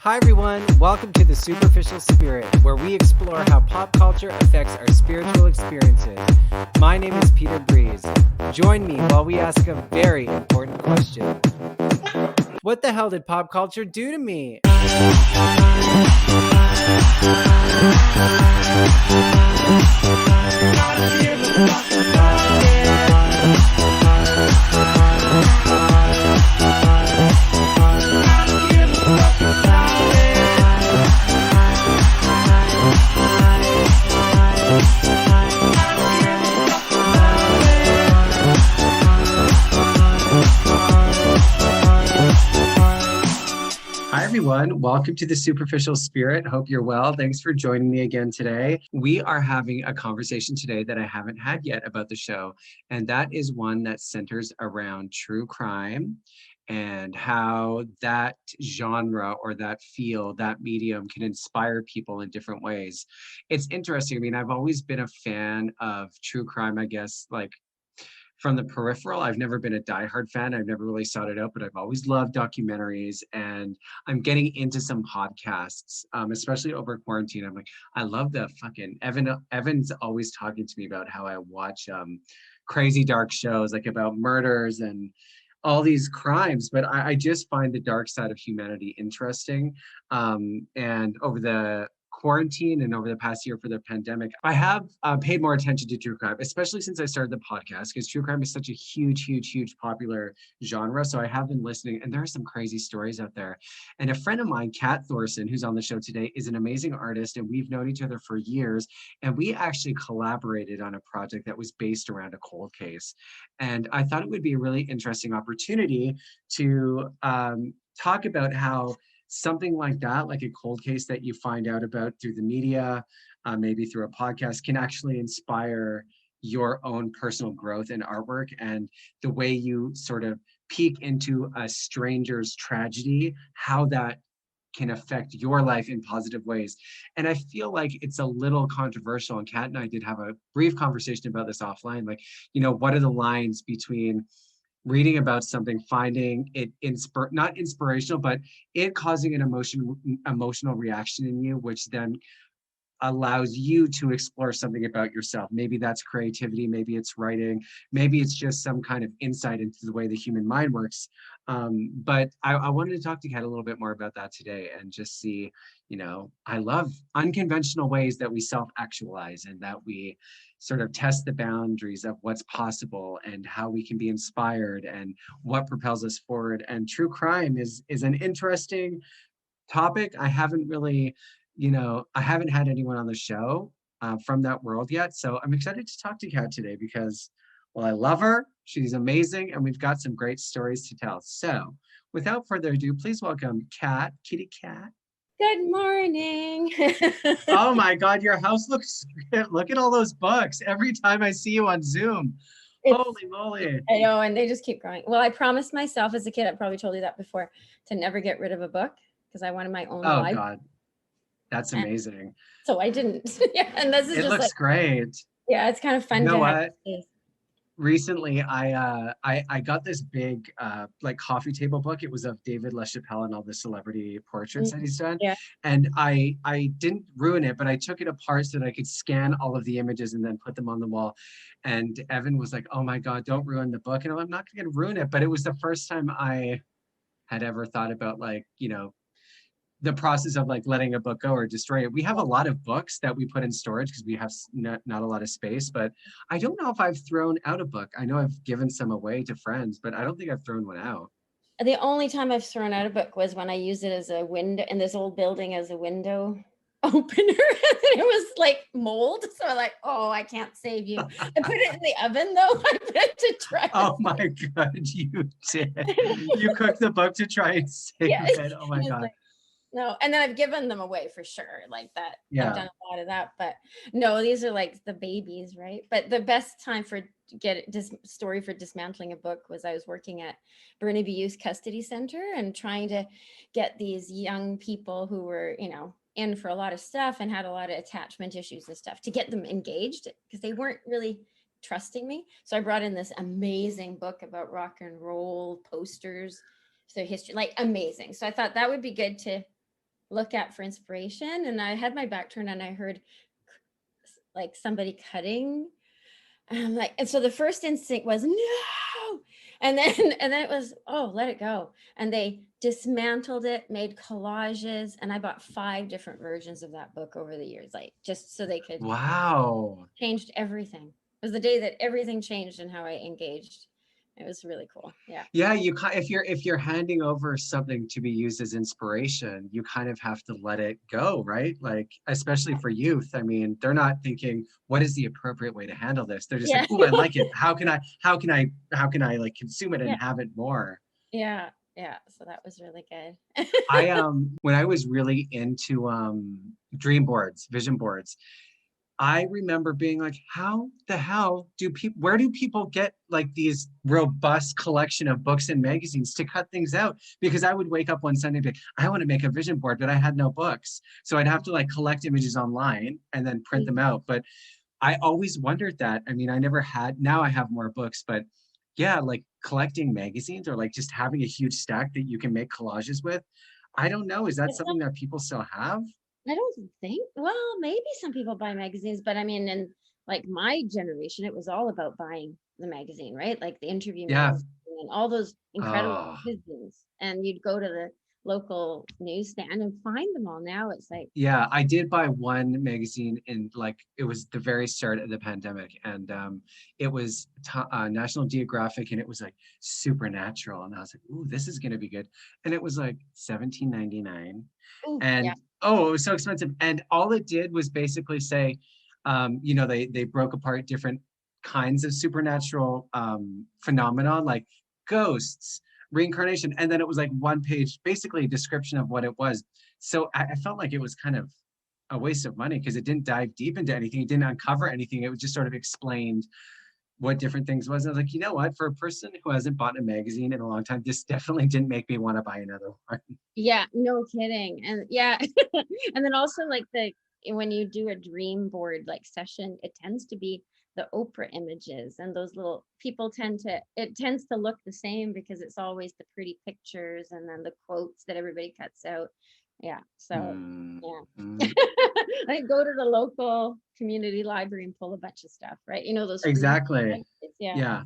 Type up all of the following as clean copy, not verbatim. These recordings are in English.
Hi everyone, welcome to the Superficial Spirit, where we explore how pop culture affects our spiritual experiences. My name is Peter Breeze. Join me while we ask a very important question. What the hell did pop culture do to me? Hi everyone, welcome to the Superficial Spirit. Hope you're well. Thanks for joining me again today. We are having a conversation today that I haven't had yet about the show, and that is one that centers around true crime and how that genre or that field, that medium can inspire people in different ways. It's interesting. I mean, I've always been a fan of true crime, I guess, like from the peripheral. I've never been a diehard fan. I've never really sought it out, but I've always loved documentaries, and I'm getting into some podcasts, especially over quarantine. I'm like, I love the fucking Evan's always talking to me about how I watch crazy dark shows like about murders and all these crimes, but I just find the dark side of humanity interesting. And over the quarantine and over the past year for the pandemic, I have paid more attention to true crime, especially since I started the podcast, because true crime is such a huge popular genre. So I have been listening, and there are some crazy stories out there. And a friend of mine, Kat Thorsen, who's on the show today, is an amazing artist, and we've known each other for years. And we actually collaborated on a project that was based around a cold case. And I thought it would be a really interesting opportunity to talk about how something like that, like a cold case that you find out about through the media, maybe through a podcast, can actually inspire your own personal growth in artwork, and the way you sort of peek into a stranger's tragedy, how that can affect your life in positive ways. And I feel like it's a little controversial, and Kat and I did have a brief conversation about this offline. Like, what are the lines between reading about something, finding it not inspirational, but it causing an emotional reaction in you, which then allows you to explore something about yourself. Maybe that's creativity, maybe it's writing, maybe it's just some kind of insight into the way the human mind works. But I wanted to talk to Kat a little bit more about that today, and just see, I love unconventional ways that we self-actualize, and that we sort of test the boundaries of what's possible, and how we can be inspired, and what propels us forward. And true crime is an interesting topic. I haven't really, I haven't had anyone on the show from that world yet. So I'm excited to talk to Kat today because, well, I love her. She's amazing, and we've got some great stories to tell. So without further ado, please welcome Kat, Kitty Cat. Good morning. Oh my God, your house looks, look at all those books. Every time I see you on Zoom. Holy moly. I know, and they just keep growing. Well, I promised myself as a kid, I probably told you that before, to never get rid of a book because I wanted my own life. God. That's amazing. So I didn't. Yeah, and this is it just looks great. Yeah, it's kind of fun. You know what? Recently, I got this big like coffee table book. It was of David LaChapelle and all the celebrity portraits that he's done. Yeah. And I didn't ruin it, but I took it apart so that I could scan all of the images and then put them on the wall. And Evan was like, "Oh my God, don't ruin the book." And I'm not going to ruin it, but it was the first time I had ever thought about, like, the process of like letting a book go or destroy it. We have a lot of books that we put in storage because we have not a lot of space, but I don't know if I've thrown out a book. I know I've given some away to friends, but I don't think I've thrown one out. The only time I've thrown out a book was when I used it as a window in this old building as a window opener. It was like mold. So I'm like, oh, I can't save you. I put it in the oven though. I put it to try. Oh my God, you did. You cooked the book to try and save it. Oh my God. No, and then I've given them away for sure, like that. Yeah. I've done a lot of that, but no, these are like the babies, right? But the best time for story for dismantling a book was I was working at Burnaby Youth Custody Center and trying to get these young people who were, in for a lot of stuff and had a lot of attachment issues and stuff to get them engaged because they weren't really trusting me. So I brought in this amazing book about rock and roll posters, so history, like amazing. So I thought that would be good to look at for inspiration. And I had my back turned and I heard like somebody cutting. And I'm like, and so the first instinct was no. And then it was, oh, let it go. And they dismantled it, made collages, and I bought 5 different versions of that book over the years, like just so they could Wow. changed everything. It was the day that everything changed in how I engaged. It was really cool. Yeah. Yeah, if you're handing over something to be used as inspiration, you kind of have to let it go, right? Like, especially for youth. I mean, they're not thinking, what is the appropriate way to handle this? They're just like, Yeah. oh, I like it. How can I like consume it and Yeah. have it more? Yeah. Yeah. So that was really good. I when I was really into dream boards, vision boards, I remember being like, how the hell do people, where do people get like these robust collection of books and magazines to cut things out? Because I would wake up one Sunday and be like, I want to make a vision board, but I had no books. So I'd have to like collect images online and then print them out. But I always wondered that. I mean, I never had, now I have more books, but yeah, like collecting magazines or like just having a huge stack that you can make collages with. I don't know. Is that It's something that people still have? I don't think, well, maybe some people buy magazines, but I mean, in like my generation, it was all about buying the magazine, right? Like the interview Yeah. magazine and all those incredible Oh, magazines. And you'd go to the local newsstand and find them all. Now it's like, yeah, I did buy one magazine in like it was the very start of the pandemic, and it was National Geographic, and it was like supernatural, and I was like, "Ooh, this is gonna be good," and it was like 17.99, oh, yeah, and oh, it was so expensive, and all it did was basically say, they broke apart different kinds of supernatural phenomenon, like ghosts, reincarnation, and then it was like one page, basically a description of what it was. So I felt like it was kind of a waste of money because it didn't dive deep into anything. It didn't uncover anything. It was just sort of explained what different things was. And I was like, you know what? For a person who hasn't bought a magazine in a long time, this definitely didn't make me want to buy another one. yeah, no kidding. And yeah, and then also like when you do a dream board like session, it tends to be the Oprah images and those little people it tends to look the same because it's always the pretty pictures and then the quotes that everybody cuts out. Yeah. So Mm, yeah. mm. Like go to the local community library and pull a bunch of stuff, right? Those free Exactly. magazines, yeah.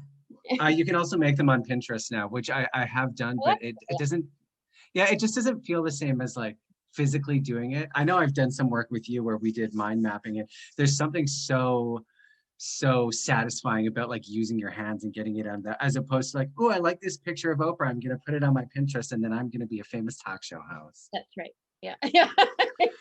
Yeah. You can also make them on Pinterest now, which I have done, Well, but it doesn't, yeah, it just doesn't feel the same as like physically doing it. I know I've done some work with you where we did mind mapping it. There's something so satisfying about like using your hands and getting it on that, as opposed to like, oh, I like this picture of Oprah. I'm gonna put it on my Pinterest and then I'm gonna be a famous talk show host. that's right. Yeah. Yeah. Exactly.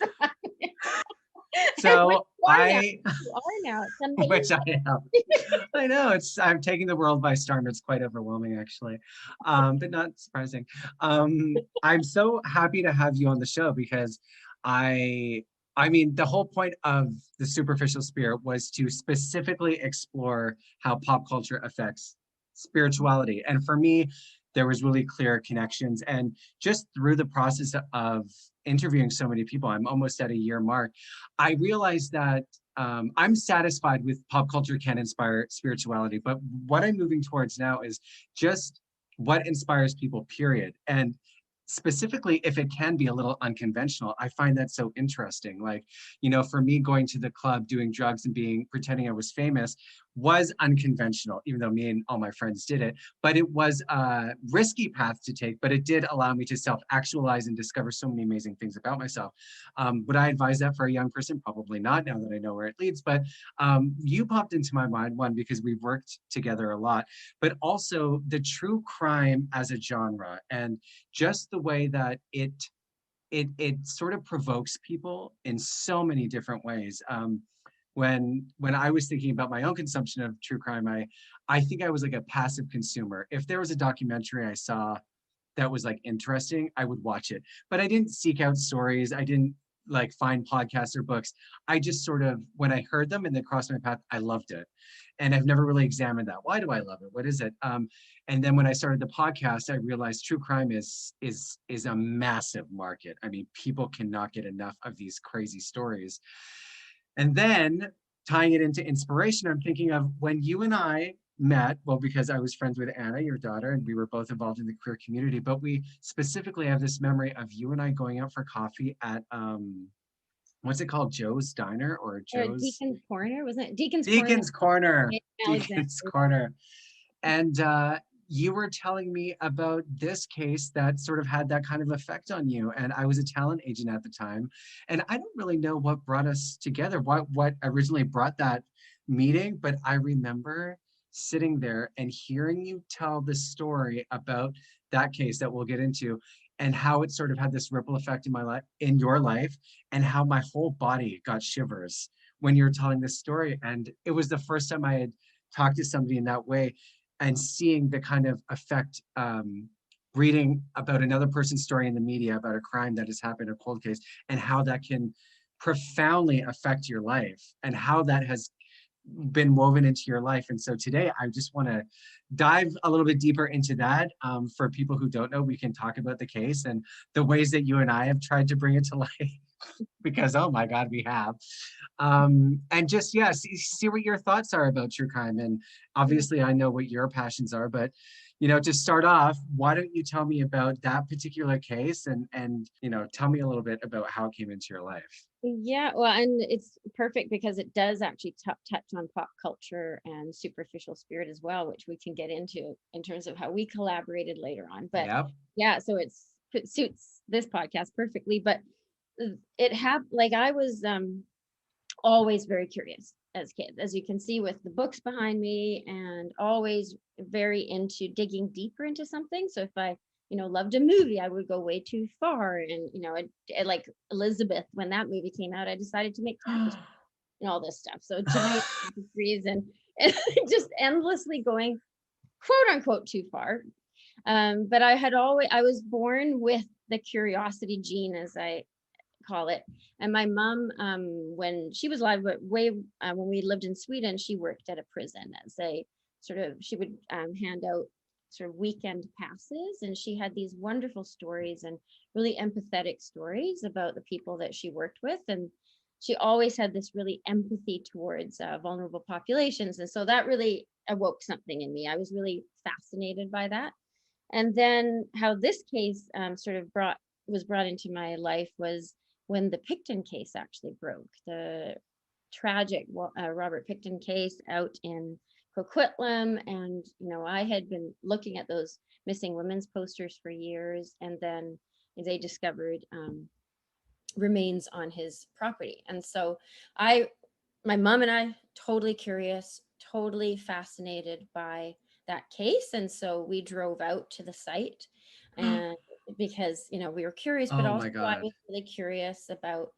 Which So you are now. I, You are now. It's which I amazing. am. I know I'm taking the world by storm. It's quite overwhelming actually, but not surprising. I'm so happy to have you on the show because I I mean, the whole point of the superficial spirit was to specifically explore how pop culture affects spirituality. And for me, there was really clear connections. And just through the process of interviewing so many people, I'm almost at a year mark, I realized that I'm satisfied with pop culture can inspire spirituality. But what I'm moving towards now is just what inspires people, period. And specifically if it can be a little unconventional, I find that so interesting. Like, for me, going to the club, doing drugs and pretending I was famous was unconventional, even though me and all my friends did it. But it was a risky path to take, but it did allow me to self-actualize and discover so many amazing things about myself. Would I advise that for a young person? Probably not, now that I know where it leads. But you popped into my mind, one, because we've worked together a lot, but also the true crime as a genre, and just the way that it sort of provokes people in so many different ways. When I was thinking about my own consumption of true crime, I think I was like a passive consumer. If there was a documentary I saw that was like interesting, I would watch it. But I didn't seek out stories. I didn't like find podcasts or books. I just sort of, when I heard them and they crossed my path, I loved it. And I've never really examined that. Why do I love it? What is it? And then when I started the podcast, I realized true crime is a massive market. I mean, people cannot get enough of these crazy stories. And then tying it into inspiration, I'm thinking of when you and I met, well, because I was friends with Anna, your daughter, and we were both involved in the queer community, but we specifically have this memory of you and I going out for coffee at, what's it called? Joe's Diner or Joe's Deacon's Corner, wasn't it? Deacon's Corner Deacon's Corner. in Alexander. Deacon's Corner. And you were telling me about this case that sort of had that kind of effect on you. And I was a talent agent at the time. And I don't really know what brought us together, what originally brought that meeting, but I remember sitting there and hearing you tell the story about that case that we'll get into, and how it sort of had this ripple effect in my life, in your life, and how my whole body got shivers when you were telling this story. And it was the first time I had talked to somebody in that way, and seeing the kind of effect, reading about another person's story in the media about a crime that has happened, a cold case, and how that can profoundly affect your life, and how that has been woven into your life. And so today I just want to dive a little bit deeper into that. For people who don't know, we can talk about the case and the ways that you and I have tried to bring it to life, because oh my God, we have. And just, yeah, see what your thoughts are about true crime. And obviously I know what your passions are, but to start off, why don't you tell me about that particular case, and tell me a little bit about how it came into your life. Yeah, well, and it's perfect because it does actually touch on pop culture and superficial spirit as well, which we can get into in terms of how we collaborated later on. But Yeah. yeah, so it suits this podcast perfectly. But it happened, like I was always very curious as kids, as you can see with the books behind me, and always very into digging deeper into something. So if I loved a movie, I would go way too far. And, like Elizabeth, when that movie came out, I decided to make tapestries and all this stuff. So giant tapestries and just endlessly going, quote unquote, too far. But I was born with the curiosity gene, as I call it. And my mom, when she was alive, but when we lived in Sweden, she worked at a prison as a she would hand out sort of weekend passes, and she had these wonderful stories and really empathetic stories about the people that she worked with. And she always had this really empathy towards vulnerable populations. And so that really awoke something in me. I was really fascinated by that. And then how this case was brought into my life was when the Pickton case actually broke, the tragic Robert Pickton case out in Coquitlam. And, I had been looking at those missing women's posters for years. And then they discovered remains on his property. And so my mom and I, totally curious, totally fascinated by that case. And so we drove out to the site, and because, we were curious, but Oh also my I God. was really curious about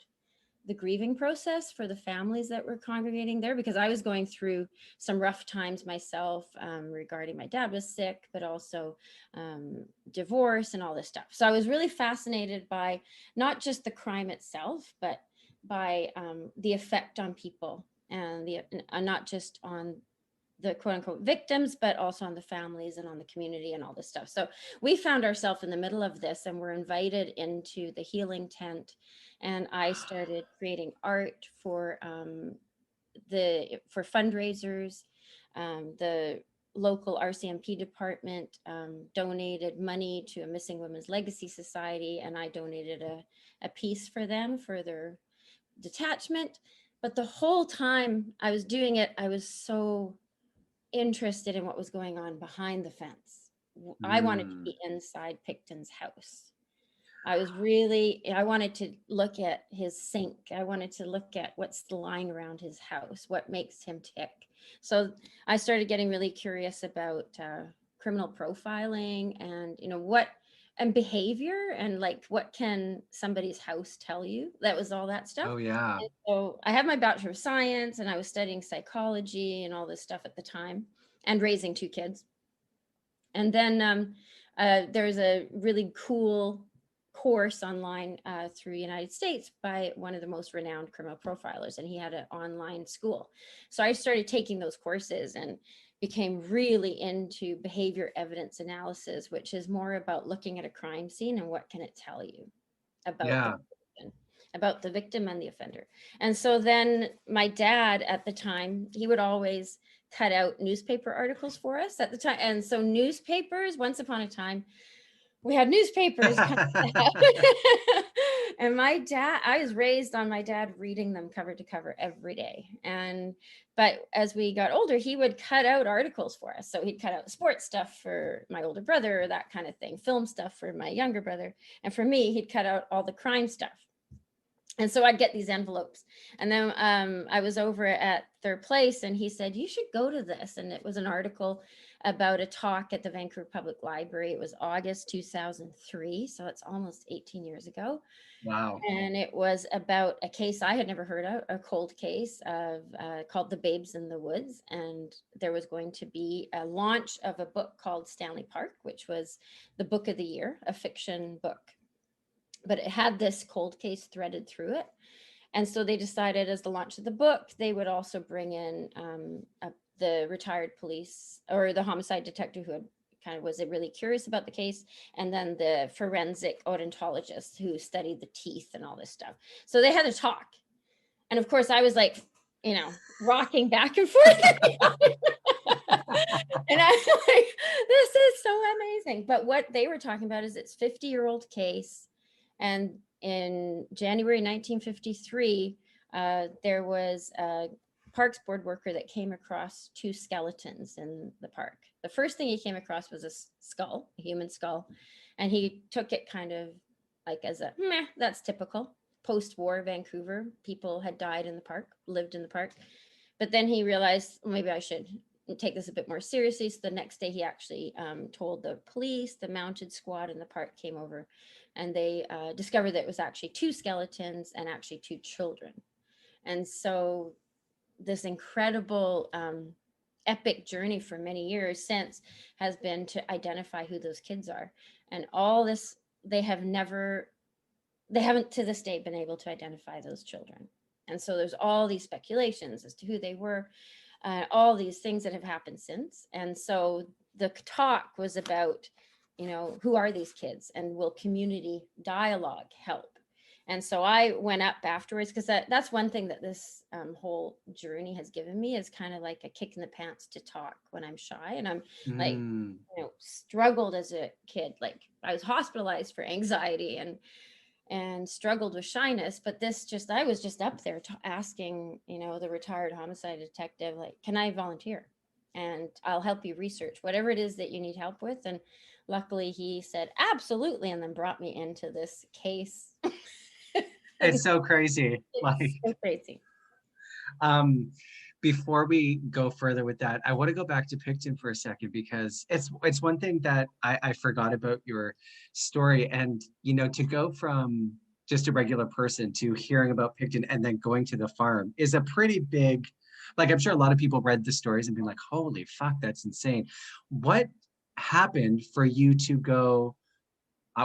the grieving process for the families that were congregating there, because I was going through some rough times myself, regarding my dad was sick, but also divorce and all this stuff. So I was really fascinated by not just the crime itself, but by the effect on people, and not just on the quote unquote victims, but also on the families and on the community and all this stuff. So we found ourselves in the middle of this, and were invited into the healing tent. And I started creating art for fundraisers. The local RCMP department donated money to a Missing Women's Legacy Society, and I donated a piece for them for their detachment. But the whole time I was doing it, I was so interested in what was going on behind the fence. I wanted to Mm. be inside Pickton's house. I wanted to look at his sink. I wanted to look at what's the line around his house, what makes him tick. So I started getting really curious about criminal profiling, and and behavior, and like what can somebody's house tell you. That was all that stuff. Oh yeah. And so I had my Bachelor of Science, and I was studying psychology and all this stuff at the time, and raising two kids. And then there's a really cool course online through United States by one of the most renowned criminal profilers, and he had an online school. So I started taking those courses and became really into behavior evidence analysis, which is more about looking at a crime scene and what can it tell you about the Yeah. person, about the victim and the offender. And so then my dad at the time, he would always cut out newspaper articles for us at the time. And so newspapers, once upon a time, we had newspapers coming out. And my dad, I was raised on my dad reading them cover to cover every day. But as we got older, he would cut out articles for us. So he'd cut out sports stuff for my older brother, that kind of thing, film stuff for my younger brother. And for me, he'd cut out all the crime stuff. And so I'd get these envelopes. And then I was over at their place and he said, you should go to this. And it was an article about a talk at the Vancouver Public Library. It was August 2003. So it's almost 18 years ago. Wow. And it was about a case I had never heard of, a cold case of called The Babes in the Woods. And there was going to be a launch of a book called Stanley Park, which was the book of the year, a fiction book. But it had this cold case threaded through it. And so they decided as the launch of the book, they would also bring in the retired police or the homicide detective who had kind of was really curious about the case, and then the forensic odontologist who studied the teeth and all this stuff. So they had a talk. And of course I was like, rocking back and forth. And I was like, this is so amazing. But what they were talking about is it's 50-year-old case. And in January 1953, there was a Parks Board worker that came across 2 skeletons in the park. The first thing he came across was a skull, a human skull. And he took it kind of like as a, meh, that's typical. Post-war Vancouver, people had died in the park, lived in the park. But then he realized, maybe I should take this a bit more seriously. So the next day he actually told the police, the mounted squad in the park came over, and they discovered that it was actually 2 skeletons and actually 2 children. And so this incredible epic journey for many years since has been to identify who those kids are. And all this, they haven't to this day been able to identify those children. And so there's all these speculations as to who they were, all these things that have happened since. And so the talk was about, who are these kids and will community dialogue help? And so I went up afterwards because that's one thing that this whole journey has given me is kind of like a kick in the pants to talk when I'm shy. And I'm like, struggled as a kid. Like I was hospitalized for anxiety and struggled with shyness. But I was just up there asking, the retired homicide detective, like, can I volunteer? And I'll help you research whatever it is that you need help with. And luckily he said, absolutely. And then brought me into this case. It's so crazy. It's so crazy. Before we go further with that, I want to go back to Pickton for a second because it's one thing that I forgot about your story. And, to go from just a regular person to hearing about Pickton and then going to the farm is a pretty big, like, I'm sure a lot of people read the stories and been like, holy fuck, that's insane. What happened for you to go,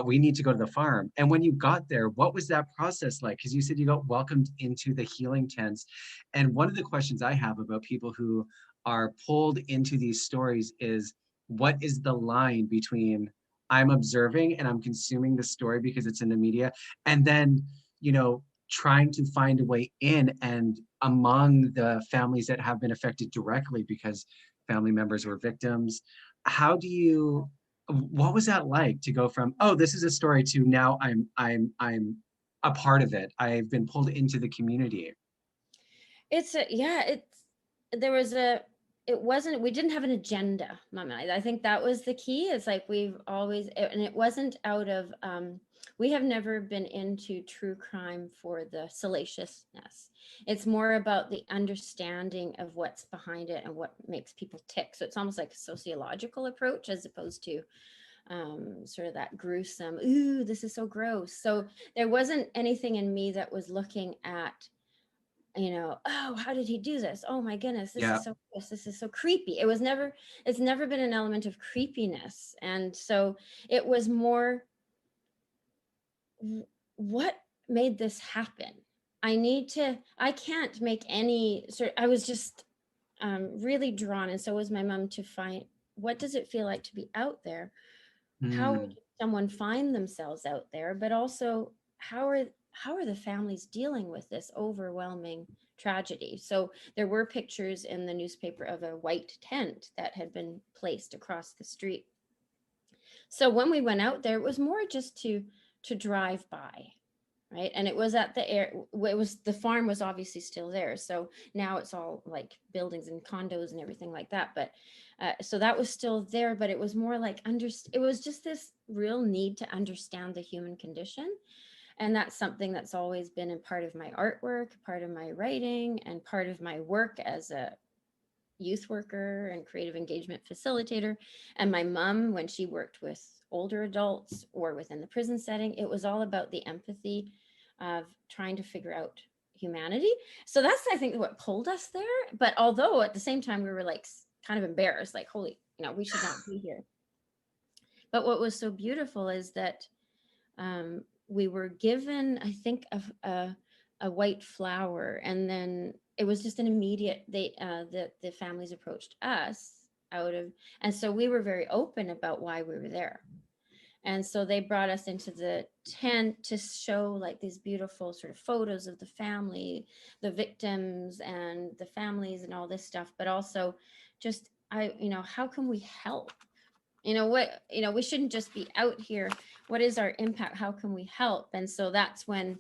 we need to go to the farm? And when you got there, what was that process like? Because you said you got welcomed into the healing tents. And one of the questions I have about people who are pulled into these stories is, what is the line between I'm observing and I'm consuming the story because it's in the media, and then, trying to find a way in and among the families that have been affected directly because family members were victims? What was that like to go from, oh, this is a story, to now I'm a part of it. I've been pulled into the community. We didn't have an agenda, Mama. I think that was the key. It's like and it wasn't out of, we have never been into true crime for the salaciousness. It's more about the understanding of what's behind it and what makes people tick. So it's almost like a sociological approach as opposed to sort of that gruesome, ooh, this is so gross. So there wasn't anything in me that was looking at, oh, how did he do this? Oh my goodness, this is so gross. This is so creepy. It's never been an element of creepiness. And so it was more, what made this happen? I can't make any I was just really drawn, and so was my mom, to find, what does it feel like to be out there? How would someone find themselves out there? But also, how how are the families dealing with this overwhelming tragedy? So there were pictures in the newspaper of a white tent that had been placed across the street. So when we went out there, it was more just to drive by, right? And it was at the air. It was, the farm was obviously still there. So now it's all like buildings and condos and everything like that. But so that was still there, but it was more like it was just this real need to understand the human condition. And that's something that's always been a part of my artwork, part of my writing, and part of my work as a youth worker and creative engagement facilitator. And my mom, when she worked with older adults or within the prison setting, it was all about the empathy of trying to figure out humanity. So that's, I think, what pulled us there. But although at the same time we were like kind of embarrassed, like, holy, we should not be here. But what was so beautiful is that we were given, I think, a white flower, and then it was just an immediate. The families approached us out of, and so we were very open about why we were there, and so they brought us into the tent to show like these beautiful sort of photos of the family, the victims, and the families, and all this stuff, but also just how can we help? We shouldn't just be out here. What is our impact? How can we help? And so that's when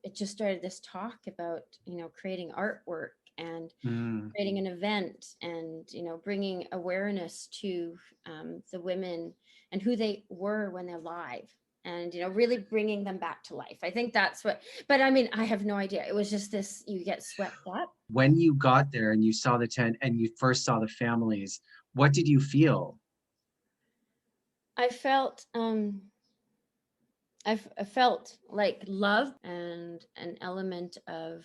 it just started this talk about creating artwork and Mm. creating an event, and bringing awareness to the women and who they were when they're alive, and really bringing them back to life. I think that's what. But I mean, I have no idea. It was just this, you get swept up. When you got there and you saw the tent and you first saw the families, what did you feel? I felt I felt like love and an element of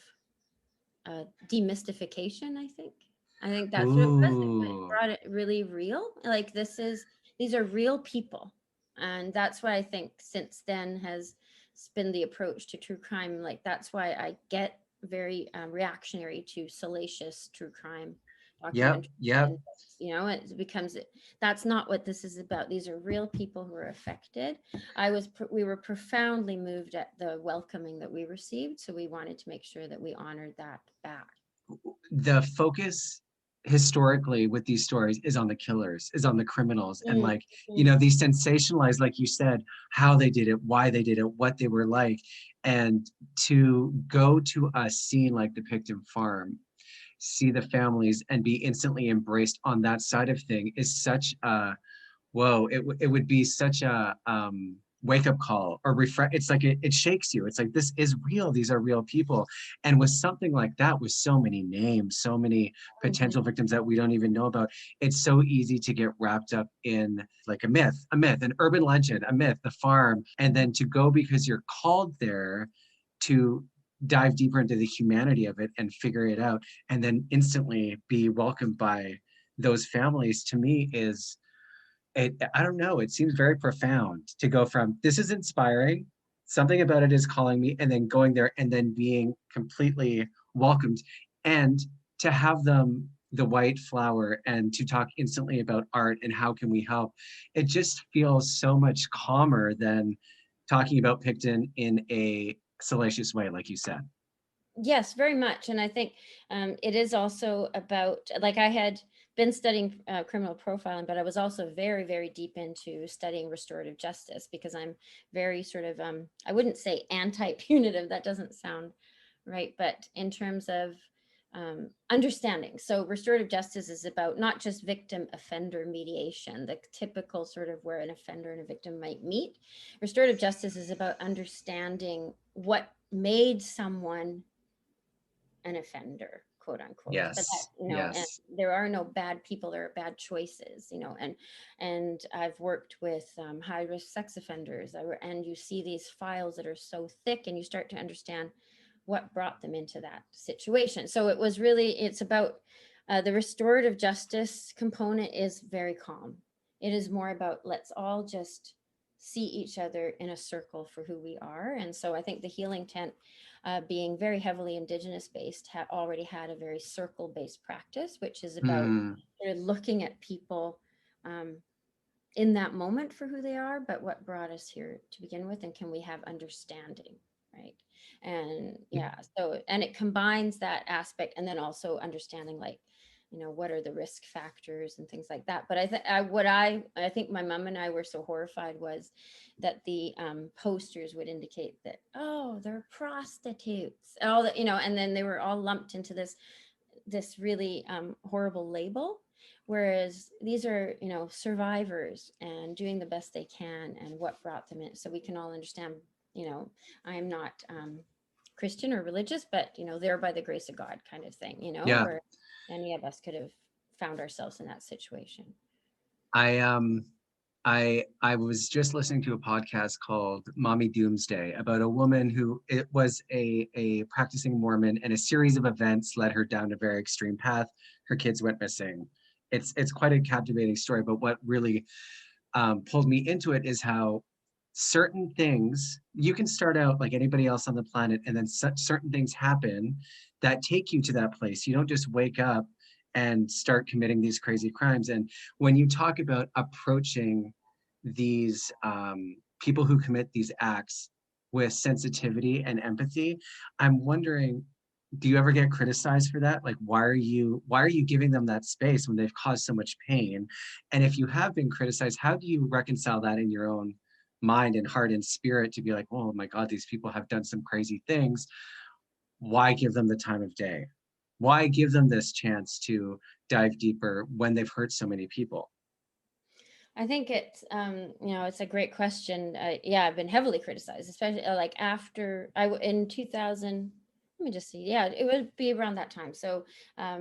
demystification. I think that's what it was. It Ooh. brought it really real. Like, these are real people, and that's why I think since then has been the approach to true crime. Like, that's why I get very reactionary to salacious true crime Yep, documentary. yep. And it becomes, that's not what this is about. These are real people who are affected. We were profoundly moved at the welcoming that we received, so we wanted to make sure that we honored that back. The focus historically with these stories is on the killers, is on the criminals, and Mm, like, mm, these sensationalized, like you said, how they did it, why they did it, what they were like. And to go to a scene like the Pickton farm, see the families and be instantly embraced on that side of thing is such a whoa. It would be such a wake up call or refresh. It's like it shakes you. It's like, this is real. These are real people. And with something like that, with so many names, so many mhm. potential victims that we don't even know about, it's so easy to get wrapped up in like a myth, an urban legend, a myth, the farm. And then to go because you're called there to dive deeper into the humanity of it and figure it out, and then instantly be welcomed by those families, to me is I don't know, it seems very profound to go from this is inspiring, something about it is calling me, and then going there and then being completely welcomed, and to have them the white flower and to talk instantly about art and how can we help. It just feels so much calmer than talking about Pickton in a salacious way, like you said. Yes, very much. And I think it is also about, like, I had been studying criminal profiling, but I was also very, very deep into studying restorative justice, because I'm very sort of, I wouldn't say anti-punitive, that doesn't sound right, but in terms of understanding. So restorative justice is about not just victim offender mediation, the typical sort of where an offender and a victim might meet. Restorative justice is about understanding what made someone an offender, quote unquote. But that, Yes, and yes. there are no bad people, there are bad choices, and I've worked with high risk sex offenders, and you see these files that are so thick, and you start to understand what brought them into that situation. So it's about the restorative justice component is very calm. It is more about, let's all just see each other in a circle for who we are. And so I think the healing tent, being very heavily indigenous based, already had a very circle based practice, which is about Mm. sort of looking at people um, in that moment for who they are, but what brought us here to begin with, and can we have understanding? right? And yeah, so, and it combines that aspect, and then also understanding, like, what are the risk factors and things like that. But I think my mom and I were so horrified was that the posters would indicate that, oh, they're prostitutes, and all that, and then they were all lumped into this really horrible label. Whereas these are, survivors and doing the best they can, and what brought them in. So we can all understand, I'm not Christian or religious, but, they're by the grace of God kind of thing, Yeah. where any of us could have found ourselves in that situation. I was just listening to a podcast called Mommy Doomsday about a woman who it was a practicing Mormon, and a series of events led her down a very extreme path. Her kids went missing. It's quite a captivating story, but what really pulled me into it is how certain things, you can start out like anybody else on the planet, and then certain things happen that take you to that place. You don't just wake up and start committing these crazy crimes. And when you talk about approaching these people who commit these acts with sensitivity and empathy, I'm wondering, do you ever get criticized for that? Like, why are you giving them that space when they've caused so much pain? And if you have been criticized, how do you reconcile that in your own mind and heart and spirit to be like, oh my God, these people have done some crazy things. Why give them the time of day? Why give them this chance to dive deeper when they've hurt so many people? I think it's, it's a great question. Yeah, I've been heavily criticized, especially like after in 2000. Let me just see. Yeah, it would be around that time. So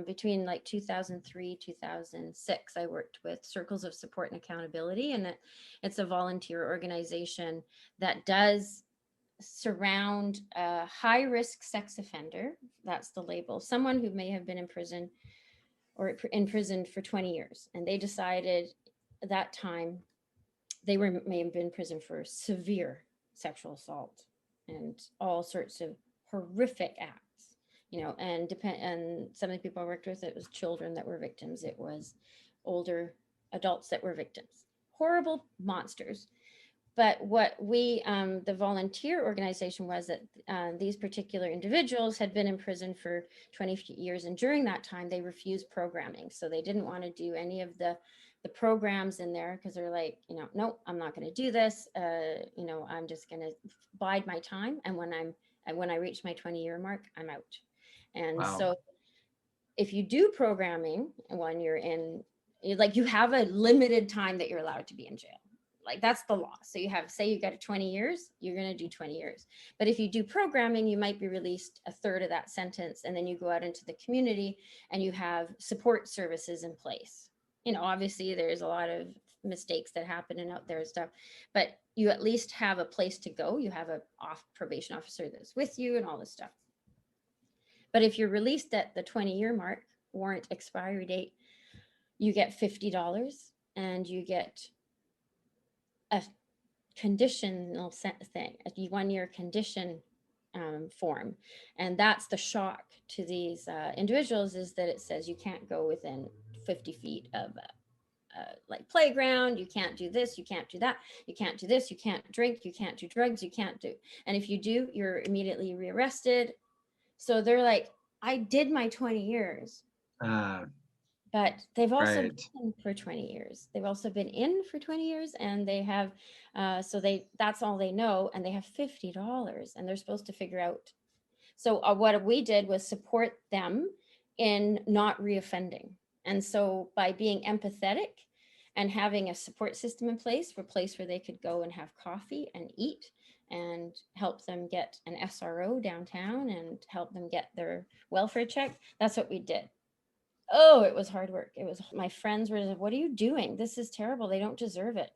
between like 2003, 2006, I worked with Circles of Support and Accountability, and it's a volunteer organization that does surround a high risk sex offender. That's the label. Someone who may have been in prison or imprisoned for 20 years, and they decided that time may have been in prison for severe sexual assault and all sorts of horrific acts, and some of the people I worked with, it was children that were victims, it was older adults that were victims, horrible monsters. But what the volunteer organization was that these particular individuals had been in prison for 20 years, and during that time they refused programming. So they didn't want to do any of the programs in there, because they're like, no, I'm not going to do this. I'm just going to bide my time, and when I reach my 20-year mark, I'm out. And Wow. so if you do programming when you're in, you have a limited time that you're allowed to be in jail. Like, that's the law. So you have, say you got 20 years, you're going to do 20 years. But if you do programming, you might be released a third of that sentence, and then you go out into the community and you have support services in place. Obviously there's a lot of mistakes that happen and out there and stuff, but you at least have a place to go. You have a probation officer that's with you and all this stuff. But if you're released at the 20-year mark, warrant expiry date, you get $50, and you get a conditional thing, a 1-year condition form. And that's the shock to these individuals, is that it says you can't go within 50 feet of like playground, you can't do this, you can't do that, you can't do this, you can't drink, you can't do drugs, you can't do, and if you do, you're immediately rearrested. So they're like, I did my 20 years. But they've also Right. been for 20 years. They've also been in for 20 years, and they have, that's all they know, and they have $50, and they're supposed to figure out. So what we did was support them in not reoffending. And so by being empathetic and having a support system in place, for a place where they could go and have coffee and eat, and help them get an SRO downtown and help them get their welfare check, that's what we did. Oh, it was hard work. It was, my friends were like, what are you doing? This is terrible. They don't deserve it.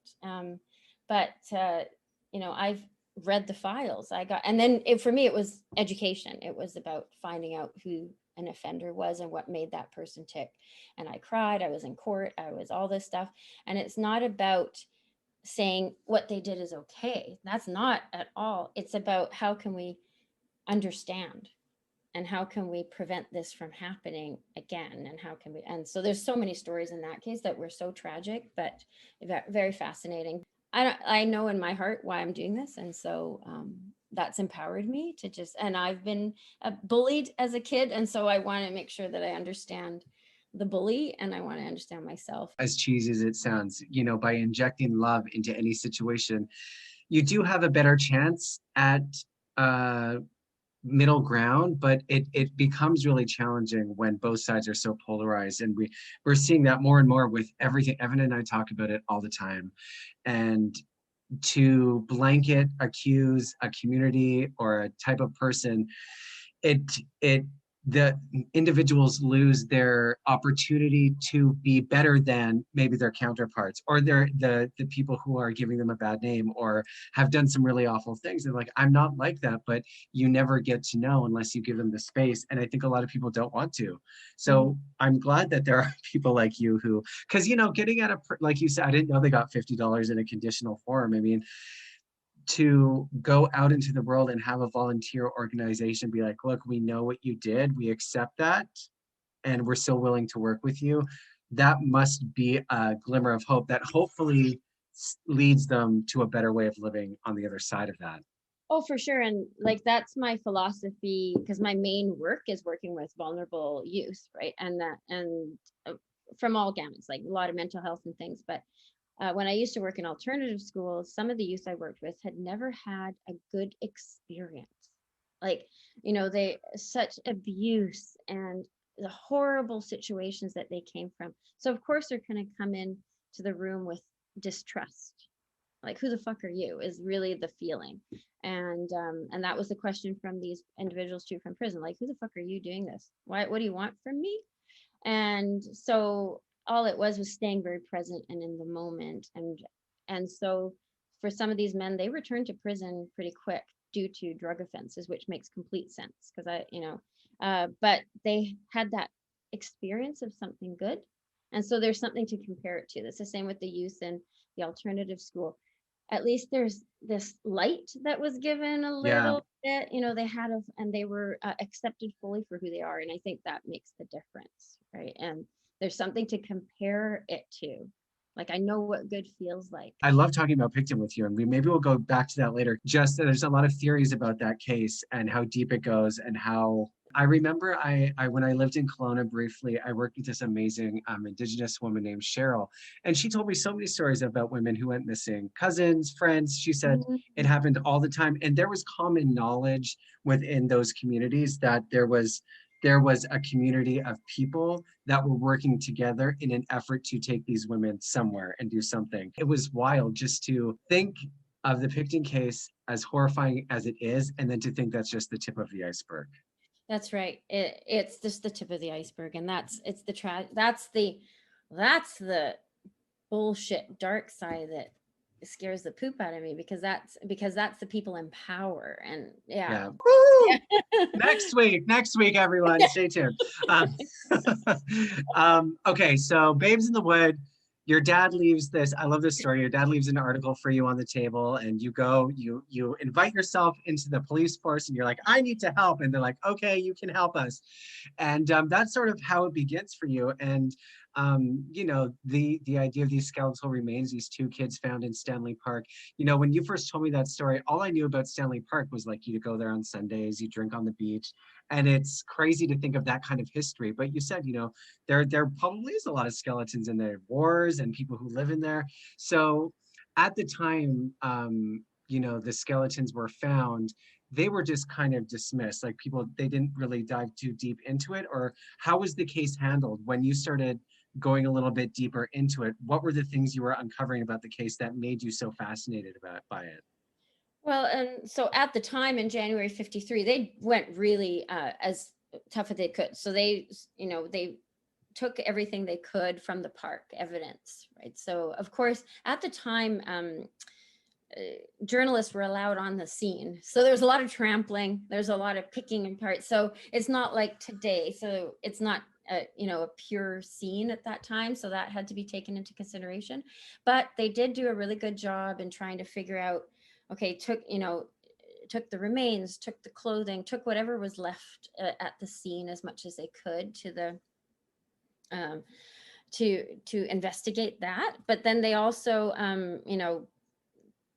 But I've read the files. And then for me, it was education. It was about finding out who an offender was and what made that person tick. And I cried, I was in court, I was all this stuff. And it's not about saying what they did is okay. That's not at all. It's about how can we understand, and how can we prevent this from happening again, and how can we, and so there's so many stories in that case that were so tragic, but very fascinating. I know in my heart why I'm doing this, and so that's empowered me to just, and I've been bullied as a kid. And so I want to make sure that I understand the bully, and I want to understand myself. As cheesy as it sounds, by injecting love into any situation, you do have a better chance at uh, middle ground, but it becomes really challenging when both sides are so polarized. And we're seeing that more and more with everything. Evan and I talk about it all the time. And to blanket accuse a community or a type of person, it it the individuals lose their opportunity to be better than maybe their counterparts, or the people who are giving them a bad name or have done some really awful things. They're like, I'm not like that, but you never get to know unless you give them the space. And I think a lot of people don't want to. So I'm glad that there are people like you who, because getting at like you said, I didn't know they got $50 in a conditional form. I mean, to go out into the world and have a volunteer organization be like, look, we know what you did, we accept that, and we're still willing to work with you. That must be a glimmer of hope that hopefully leads them to a better way of living on the other side of that. Oh, for sure. And like, that's my philosophy, because my main work is working with vulnerable youth, right? And from all gamuts, like a lot of mental health and things. But when I used to work in alternative schools, some of the youth I worked with had never had a good experience. Like, they such abuse and the horrible situations that they came from. So of course they're going to come in to the room with distrust. Like, who the fuck are you is really the feeling. And that was the question from these individuals too from prison. Like, who the fuck are you doing this? What do you want from me? And so all it was staying very present and in the moment. And so for some of these men, they returned to prison pretty quick due to drug offenses, which makes complete sense, because but they had that experience of something good. And so there's something to compare it to. That's the same with the youth in the alternative school. At least there's this light that was given a little bit, they had and they were accepted fully for who they are. And I think that makes the difference, right? And there's something to compare it to. Like, I know what good feels like. I love talking about Pickton with you, and maybe we'll go back to that later. Just there's a lot of theories about that case and how deep it goes, and how I remember I when I lived in Kelowna briefly, I worked with this amazing Indigenous woman named Cheryl, and she told me so many stories about women who went missing, cousins, friends. She said it happened all the time, and there was common knowledge within those communities that there was a community of people that were working together in an effort to take these women somewhere and do something. It was wild just to think of the Pickton case, as horrifying as it is, and then to think that's just the tip of the iceberg. That's right. It's just the tip of the iceberg, and that's the bullshit dark side that scares the poop out of me, because that's the people in power. And yeah. Next week, everyone, stay tuned. Okay, so Babes in the Wood, your dad leaves this. I love this story. Your dad leaves an article for you on the table, and you go, you invite yourself into the police force, and you're like, I need to help. And they're like, okay, you can help us. And that's sort of how it begins for you. And the idea of these skeletal remains, these two kids found in Stanley Park. When you first told me that story, all I knew about Stanley Park was like, you go there on Sundays, you drink on the beach, and it's crazy to think of that kind of history. But you said, there probably is a lot of skeletons in there, wars and people who live in there. So at the time, the skeletons were found, they were just kind of dismissed, like they didn't really dive too deep into it. Or how was the case handled when you started going a little bit deeper into it? What were the things you were uncovering about the case that made you so fascinated by it? Well, and so at the time in January 53, they went really as tough as they could. So they took everything they could from the park evidence, right? So of course, at the time, journalists were allowed on the scene. So there's a lot of trampling, there's a lot of picking apart. So it's not like today. So it's not a pure scene at that time. So that had to be taken into consideration. But they did do a really good job in trying to figure out, okay, took the remains, took the clothing, took whatever was left at the scene as much as they could to the to investigate that. But then they also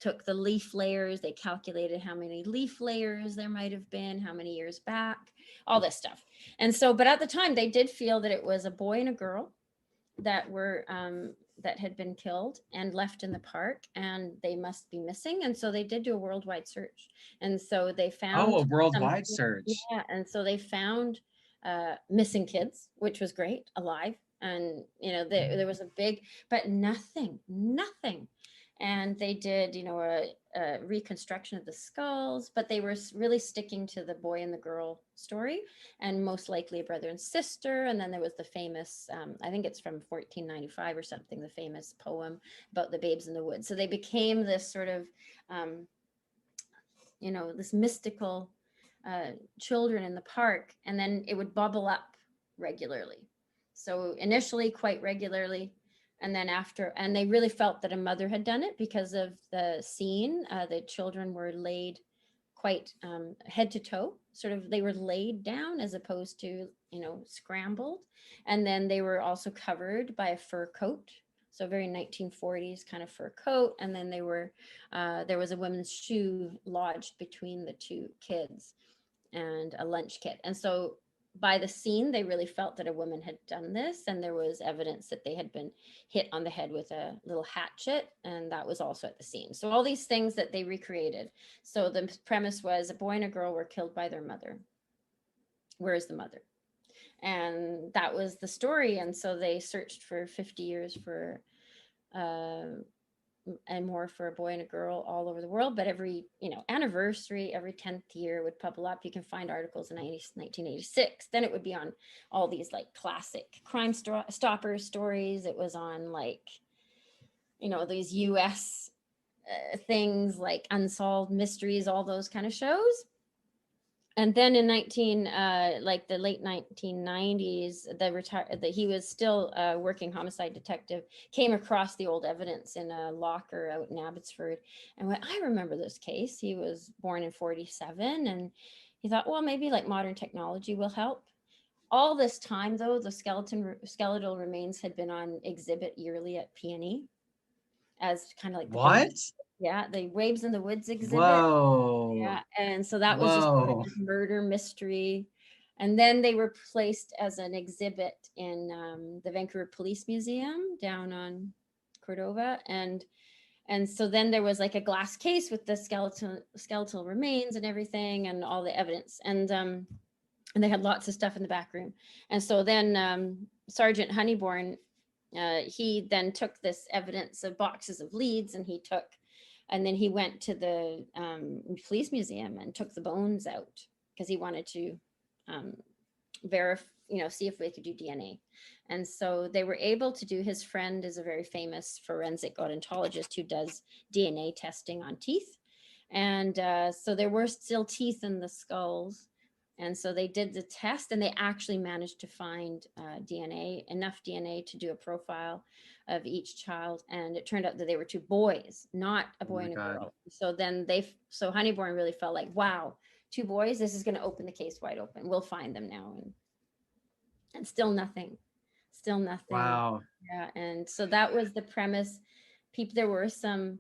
took the leaf layers, they calculated how many leaf layers there might have been, how many years back, all this stuff. And so, but at the time they did feel that it was a boy and a girl that were that had been killed and left in the park, and they must be missing. And so they did do a worldwide search, and so they found Oh, a worldwide search. yeah, and so they found missing kids, which was great, alive. And there was a big, but nothing. And they did a reconstruction of the skulls, but they were really sticking to the boy and the girl story, and most likely a brother and sister. And then there was the famous, I think it's from 1495 or something, the famous poem about the babes in the woods. So they became this sort of this mystical children in the park, and then it would bubble up regularly. So initially quite regularly, and then after, and they really felt that a mother had done it because of the scene. The children were laid quite head to toe, sort of, they were laid down as opposed to, scrambled. And then they were also covered by a fur coat. So very 1940s kind of fur coat. And then they were, there was a woman's shoe lodged between the two kids and a lunch kit. And so by the scene, they really felt that a woman had done this, and there was evidence that they had been hit on the head with a little hatchet, and that was also at the scene. So all these things that they recreated. So the premise was a boy and a girl were killed by their mother. Where is the mother? And that was the story. And so they searched for 50 years for and more for a boy and a girl all over the world. But every anniversary, every 10th year would bubble up. You can find articles in 1986. Then it would be on all these like classic Crime Stoppers stories. It was on like these US things like Unsolved Mysteries, all those kind of shows. And then in the late 1990s, he was still a working homicide detective, came across the old evidence in a locker out in Abbotsford, and went, I remember this case. He was born in 47, and he thought, well, maybe like modern technology will help. All this time, though, the skeletal remains had been on exhibit yearly at PNE as kind of like what? The Waves in the Woods exhibit. Whoa. Yeah, and so that was just kind of this murder mystery. And then they were placed as an exhibit in the Vancouver Police Museum down on Cordova. And so then there was like a glass case with the skeletal remains and everything and all the evidence. And they had lots of stuff in the back room. And so then Sergeant Honeyborn, he then took this evidence of boxes of leads, and then he went to the police museum and took the bones out because he wanted to verify, see if they could do DNA. And so they were able to do, his friend is a very famous forensic odontologist who does DNA testing on teeth. And so there were still teeth in the skulls. And so they did the test, and they actually managed to find enough DNA to do a profile of each child. And it turned out that they were two boys, not a boy and a girl. So then so Honeyborn really felt like, wow, two boys, this is going to open the case wide open. We'll find them now. And still nothing. Wow. Yeah. And so that was the premise. There were some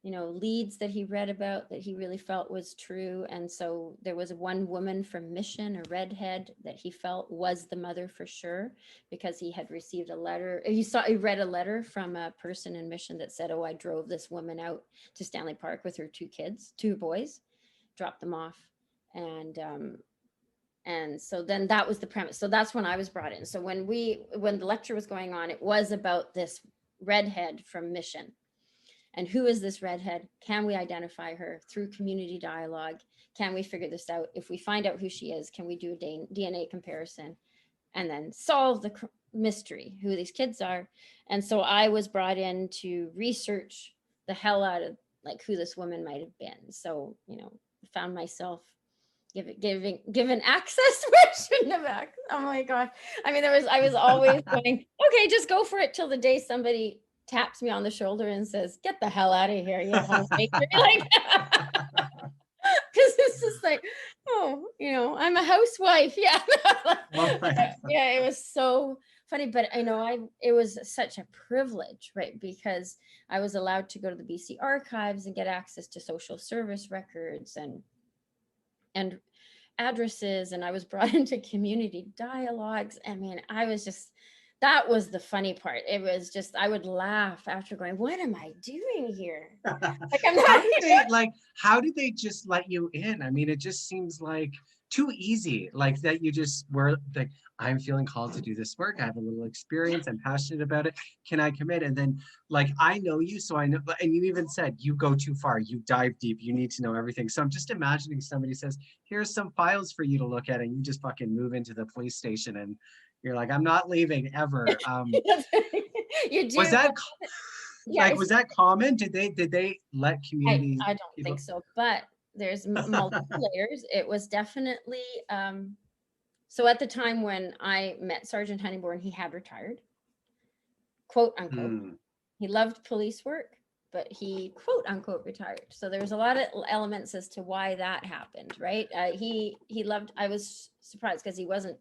leads that he read about that he really felt was true. And so there was one woman from Mission, a redhead, that he felt was the mother for sure, because he had received a letter. He read a letter from a person in Mission that said, oh, I drove this woman out to Stanley Park with her two boys, dropped them off. And so then that was the premise. So that's when I was brought in. So when the lecture was going on, it was about this redhead from Mission. And who is this redhead? Can we identify her through community dialogue? Can we figure this out? If we find out who she is, can we do a DNA comparison and then solve the mystery, who these kids are? And so I was brought in to research the hell out of like who this woman might have been. So, found myself given access where I shouldn't have access. Oh my God. I mean, I was always going, okay, just go for it till the day somebody taps me on the shoulder and says, get the hell out of here, you homemaker. Like, because it's just like, oh, I'm a housewife. Yeah. Yeah, it was so funny, but I know it was such a privilege, right? Because I was allowed to go to the BC archives and get access to social service records and addresses, and I was brought into community dialogues. I mean, I was just, that was the funny part. It was just, I would laugh after going, what am I doing here? Like, I'm not. How did they just let you in? I mean, it just seems like too easy, like that you just were like, I'm feeling called to do this work. I have a little experience. I'm passionate about it. Can I commit? And then like, I know you, so I know, and you even said you go too far, you dive deep, you need to know everything. So I'm just imagining somebody says, here's some files for you to look at, and you just fucking move into the police station and you're like, I'm not leaving ever. You do. Was that Yeah, was that common? Did they let community I don't people? think so, but there's multiple layers. It was definitely, so at the time when I met Sergeant Honeyborn, he had retired, quote unquote. He loved police work, but he quote unquote retired. So there was a lot of elements as to why that happened, right? He loved, I was surprised because he wasn't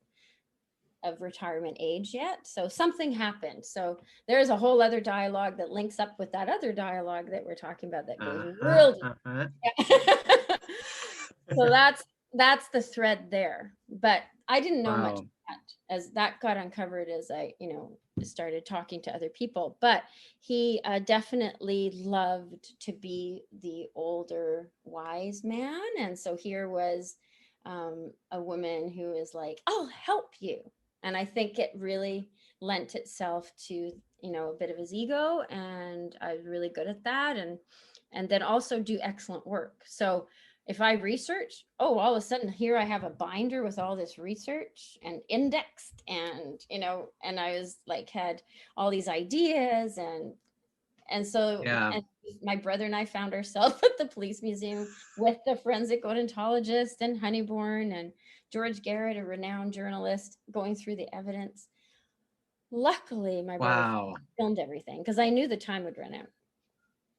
of retirement age yet. So something happened. So there's a whole other dialogue that links up with that other dialogue that we're talking about that goes real deep. So that's the thread there. But I didn't know much of that, as that got uncovered as I, started talking to other people. But he definitely loved to be the older wise man. And so here was a woman who is like, I'll help you. And I think it really lent itself to, a bit of his ego, and I was really good at that. And then also do excellent work. So if I research, all of a sudden here I have a binder with all this research and indexed, and and I was like, had all these ideas, and so and my brother and I found ourselves at the police museum with the forensic odontologist and Honeyborn and George Garrett, a renowned journalist, going through the evidence. Luckily, my brother filmed everything because I knew the time would run out.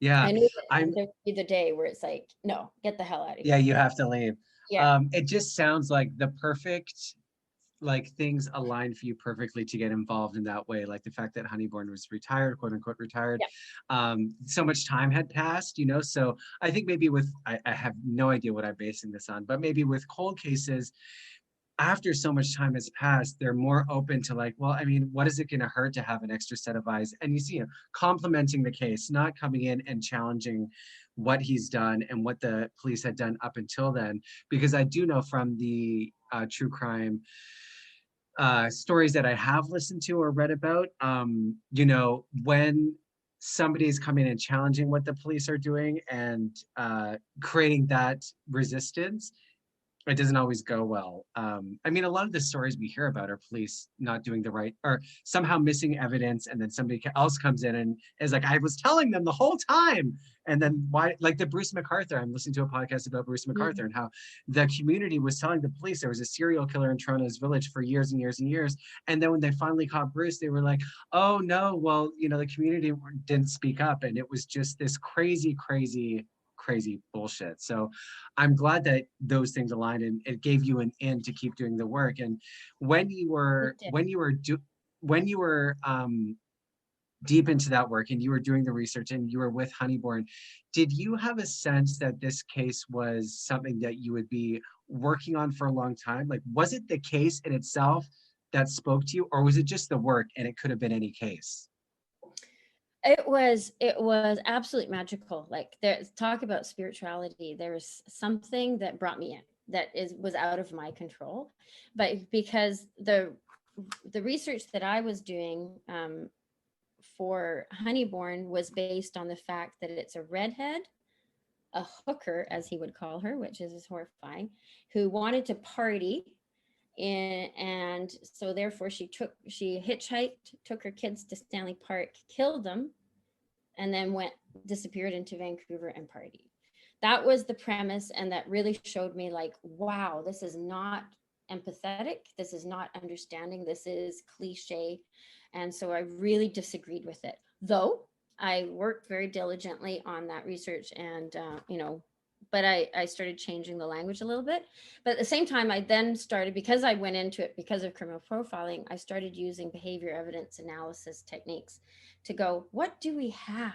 Yeah, I knew that there'd be the day where it's like, no, get the hell out of here. Yeah, you have to leave. Yeah. It just sounds like the perfect, like things aligned for you perfectly to get involved in that way. Like the fact that Honeyborn was retired, quote unquote retired. Yeah. So much time had passed, so I think maybe I have no idea what I'm basing this on, but maybe with cold cases, after so much time has passed, they're more open to like, well, I mean, what is it going to hurt to have an extra set of eyes? And you see him complimenting the case, not coming in and challenging what he's done and what the police had done up until then. Because I do know from the true crime stories that I have listened to or read about, when somebody's coming and challenging what the police are doing and creating that resistance, it doesn't always go well. I mean, a lot of the stories we hear about are police not doing the right, or somehow missing evidence, and then somebody else comes in and is like, I was telling them the whole time. And then why, like the Bruce McArthur, I'm listening to a podcast about Bruce McArthur and how the community was telling the police there was a serial killer in Toronto's village for years and years and years. And then when they finally caught Bruce, they were like, oh no, well, the community didn't speak up. And it was just this crazy bullshit. So I'm glad that those things aligned and it gave you an in to keep doing the work. And when you were deep into that work and you were doing the research and you were with Honeyborn, did you have a sense that this case was something that you would be working on for a long time? Like, was it the case in itself that spoke to you, or was it just the work and it could have been any case? It was absolutely magical. Like, there's talk about spirituality. There's something that brought me in that was out of my control, but because the research that I was doing for Honeyborn was based on the fact that it's a redhead, a hooker, as he would call her, which is horrifying, who wanted to party. And so therefore she hitchhiked, took her kids to Stanley Park, killed them, and then disappeared into Vancouver and partied. That was the premise. And that really showed me like, wow, this is not empathetic. This is not understanding. This is cliche. And so I really disagreed with it, though I worked very diligently on that research and, but I started changing the language a little bit. But at the same time, I then started, because I went into it because of criminal profiling, I started using behavior evidence analysis techniques to go, what do we have?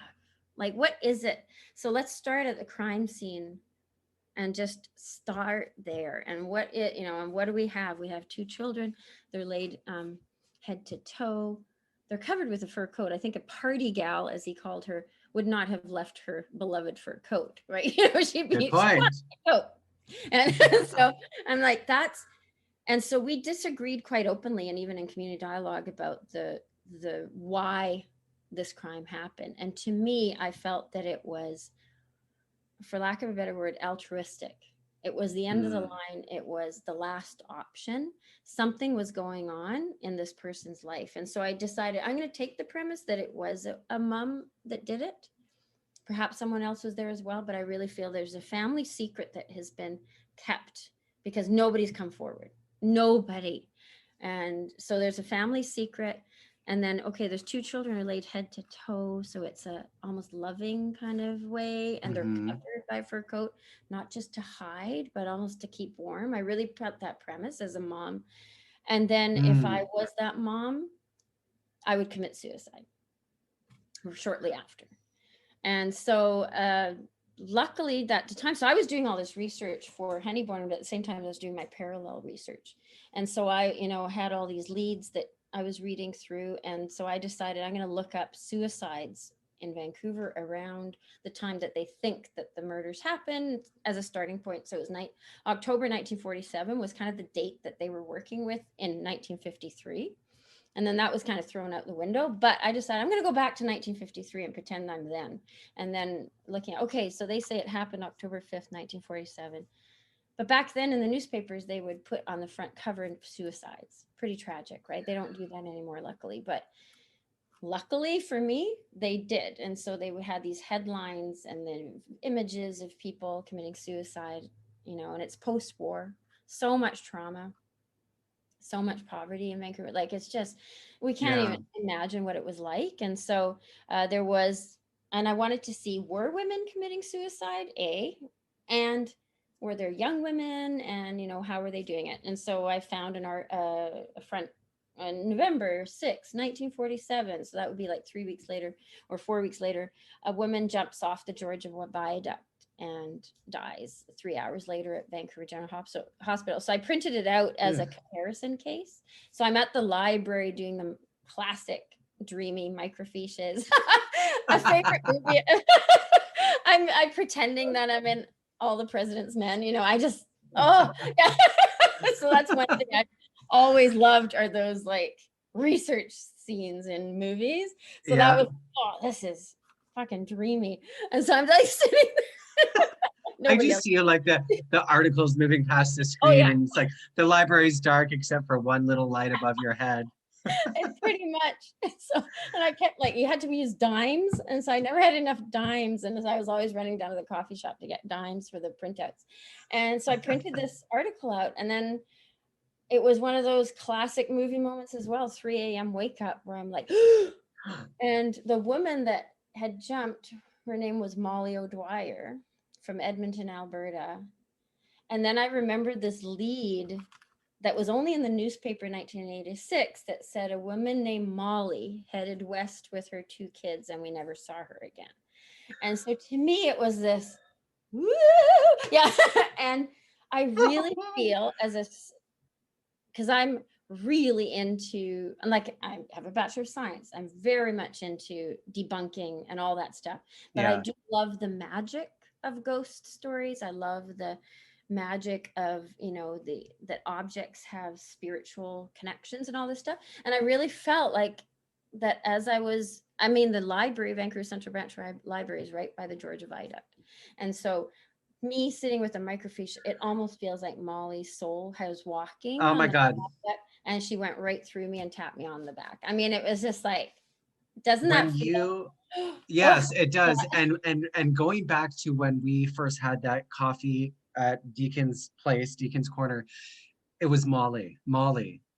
Like, what is it? So let's start at the crime scene and just start there. And what it, and what do we have? We have two children. They're laid head to toe. They're covered with a fur coat. I think a party gal, as he called her, would not have left her beloved fur coat, right? She'd Good be point. coat. And so I'm like, and so we disagreed quite openly, and even in community dialogue, about the why this crime happened. And to me, I felt that it was, for lack of a better word, altruistic. It was the end of the line. It was the last option. Something was going on in this person's life. And so I decided I'm going to take the premise that it was a mom that did it. Perhaps someone else was there as well, but I really feel there's a family secret that has been kept because nobody's come forward. Nobody. And so there's a family secret. And then, okay, there's two children who are laid head to toe. So it's a almost loving kind of way. And they're covered by a fur coat, not just to hide, but almost to keep warm. I really put that premise as a mom. And then if I was that mom, I would commit suicide shortly after. And so luckily at the time, so I was doing all this research for Honeyborn, but at the same time I was doing my parallel research. And so I, had all these leads that I was reading through. And so I decided I'm going to look up suicides in Vancouver around the time that they think that the murders happened as a starting point. So it was October 1947 was kind of the date that they were working with in 1953. And then that was kind of thrown out the window. But I decided I'm going to go back to 1953 and pretend I'm then. And then looking at, okay, so they say it happened October 5th, 1947. But back then in the newspapers, they would put on the front cover suicides. Pretty tragic, right? They don't do that anymore, luckily. But luckily for me, they did. And so they had these headlines and then images of people committing suicide, and it's post-war, so much trauma, so much poverty in Vancouver. Like, it's just, we can't even imagine what it was like. And so there was, and I wanted to see, were women committing suicide, and were there young women, and, how were they doing it? And so I found a front on November 6, 1947. So that would be like 3 weeks later or 4 weeks later, a woman jumps off the Georgia Viaduct and dies 3 hours later at Vancouver General Hospital. So I printed it out as a comparison case. So I'm at the library doing the classic dreamy microfiches. A favorite movie. I'm pretending that I'm in All the President's Men. I just, yeah. So that's one thing I always loved, are those like research scenes in movies. So that was, this is fucking dreamy. And so I'm like sitting there. I just see like the articles moving past the screen, and it's like the library's dark except for one little light above your head. It's pretty much. So, and I kept you had to use dimes, and so I never had enough dimes, and I was always running down to the coffee shop to get dimes for the printouts. And so I printed this article out, and then it was one of those classic movie moments as well, 3 a.m. wake up, where I'm like, and the woman that had jumped, her name was Molly O'Dwyer from Edmonton, Alberta. And then I remembered this lead that was only in the newspaper in 1986 that said a woman named Molly headed west with her 2 kids, and we never saw her again. And so to me, it was this, woo, yeah. And I really feel because I'm really into, and like I have a Bachelor of Science, I'm very much into debunking and all that stuff. But I do love the magic of ghost stories. I love the magic of, that objects have spiritual connections and all this stuff. And I really felt like that as the library, Vancouver Central Branch Library, is right by the Georgia Viaduct. And so me sitting with a microfiche, it almost feels like Molly's soul was walking. Oh my God. And she went right through me and tapped me on the back. I mean, it was just like, doesn't that feel? Yes, it does. And going back to when we first had that coffee at Deacon's Place, Deacon's Corner, it was Molly.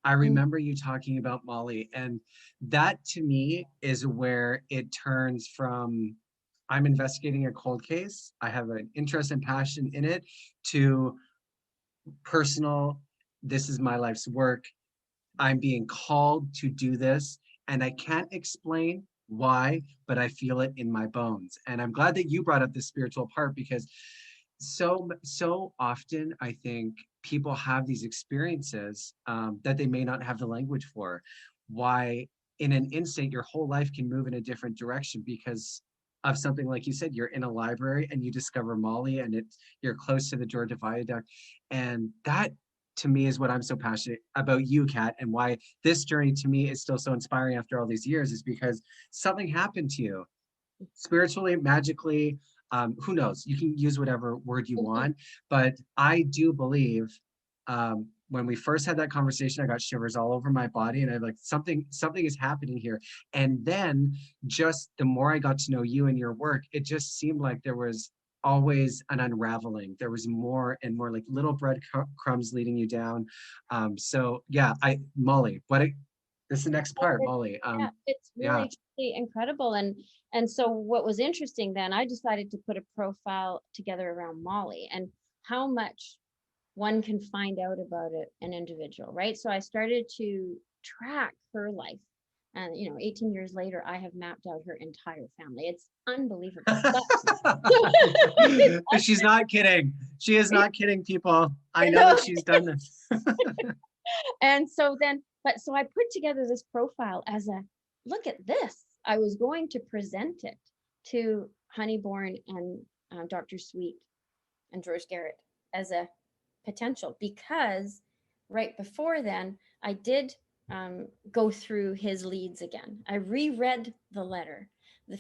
I remember you talking about Molly, and that to me is where it turns from, I'm investigating a cold case, I have an interest and passion in it, to personal, this is my life's work, I'm being called to do this, and I can't explain why, but I feel it in my bones. And I'm glad that you brought up the spiritual part, because so often I think people have these experiences that they may not have the language for. Why in an instant your whole life can move in a different direction because of something like you said, you're in a library and you discover Molly, and you're close to the Georgia Viaduct. And that to me is what I'm so passionate about you, Kat, and why this journey to me is still so inspiring after all these years, is because something happened to you spiritually, magically, who knows? You can use whatever word you want, but I do believe when we first had that conversation, I got shivers all over my body, and I'm like, something is happening here. And then just the more I got to know you and your work, it just seemed like there was always an unraveling. There was more and more like little breadcrumbs leading you down. So yeah, Molly, this is the next part, Molly. Yeah, it's Yeah. really incredible. And so what was interesting then, I decided to put a profile together around Molly and how much one can find out about an individual, right? So I started to track her life. And 18 years later, I have mapped out her entire family. It's unbelievable. But She's not kidding. She is not kidding, people. I know no. that she's done this. And so so I put together this profile as a look at this. I was going to present it to Honeyborn and Dr. Sweet and George Garrett as a potential, because right before then I did go through his leads again. I reread the letter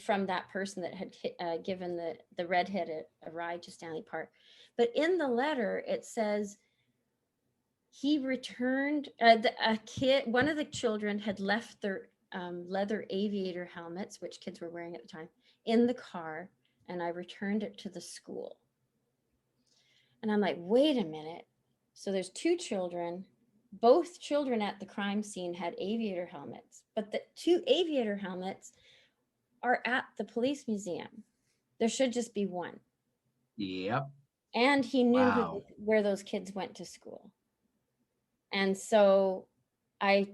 from that person that had given the redhead a ride to Stanley Park. But in the letter, it says he returned a kid. One of the children had left their leather aviator helmets, which kids were wearing at the time, in the car, and I returned it to the school. And I'm like, wait a minute. So there's two children. Both children at the crime scene had aviator helmets, but the two aviator helmets are at the police museum. There should just be one. Yep. And he knew Wow. where those kids went to school. And so I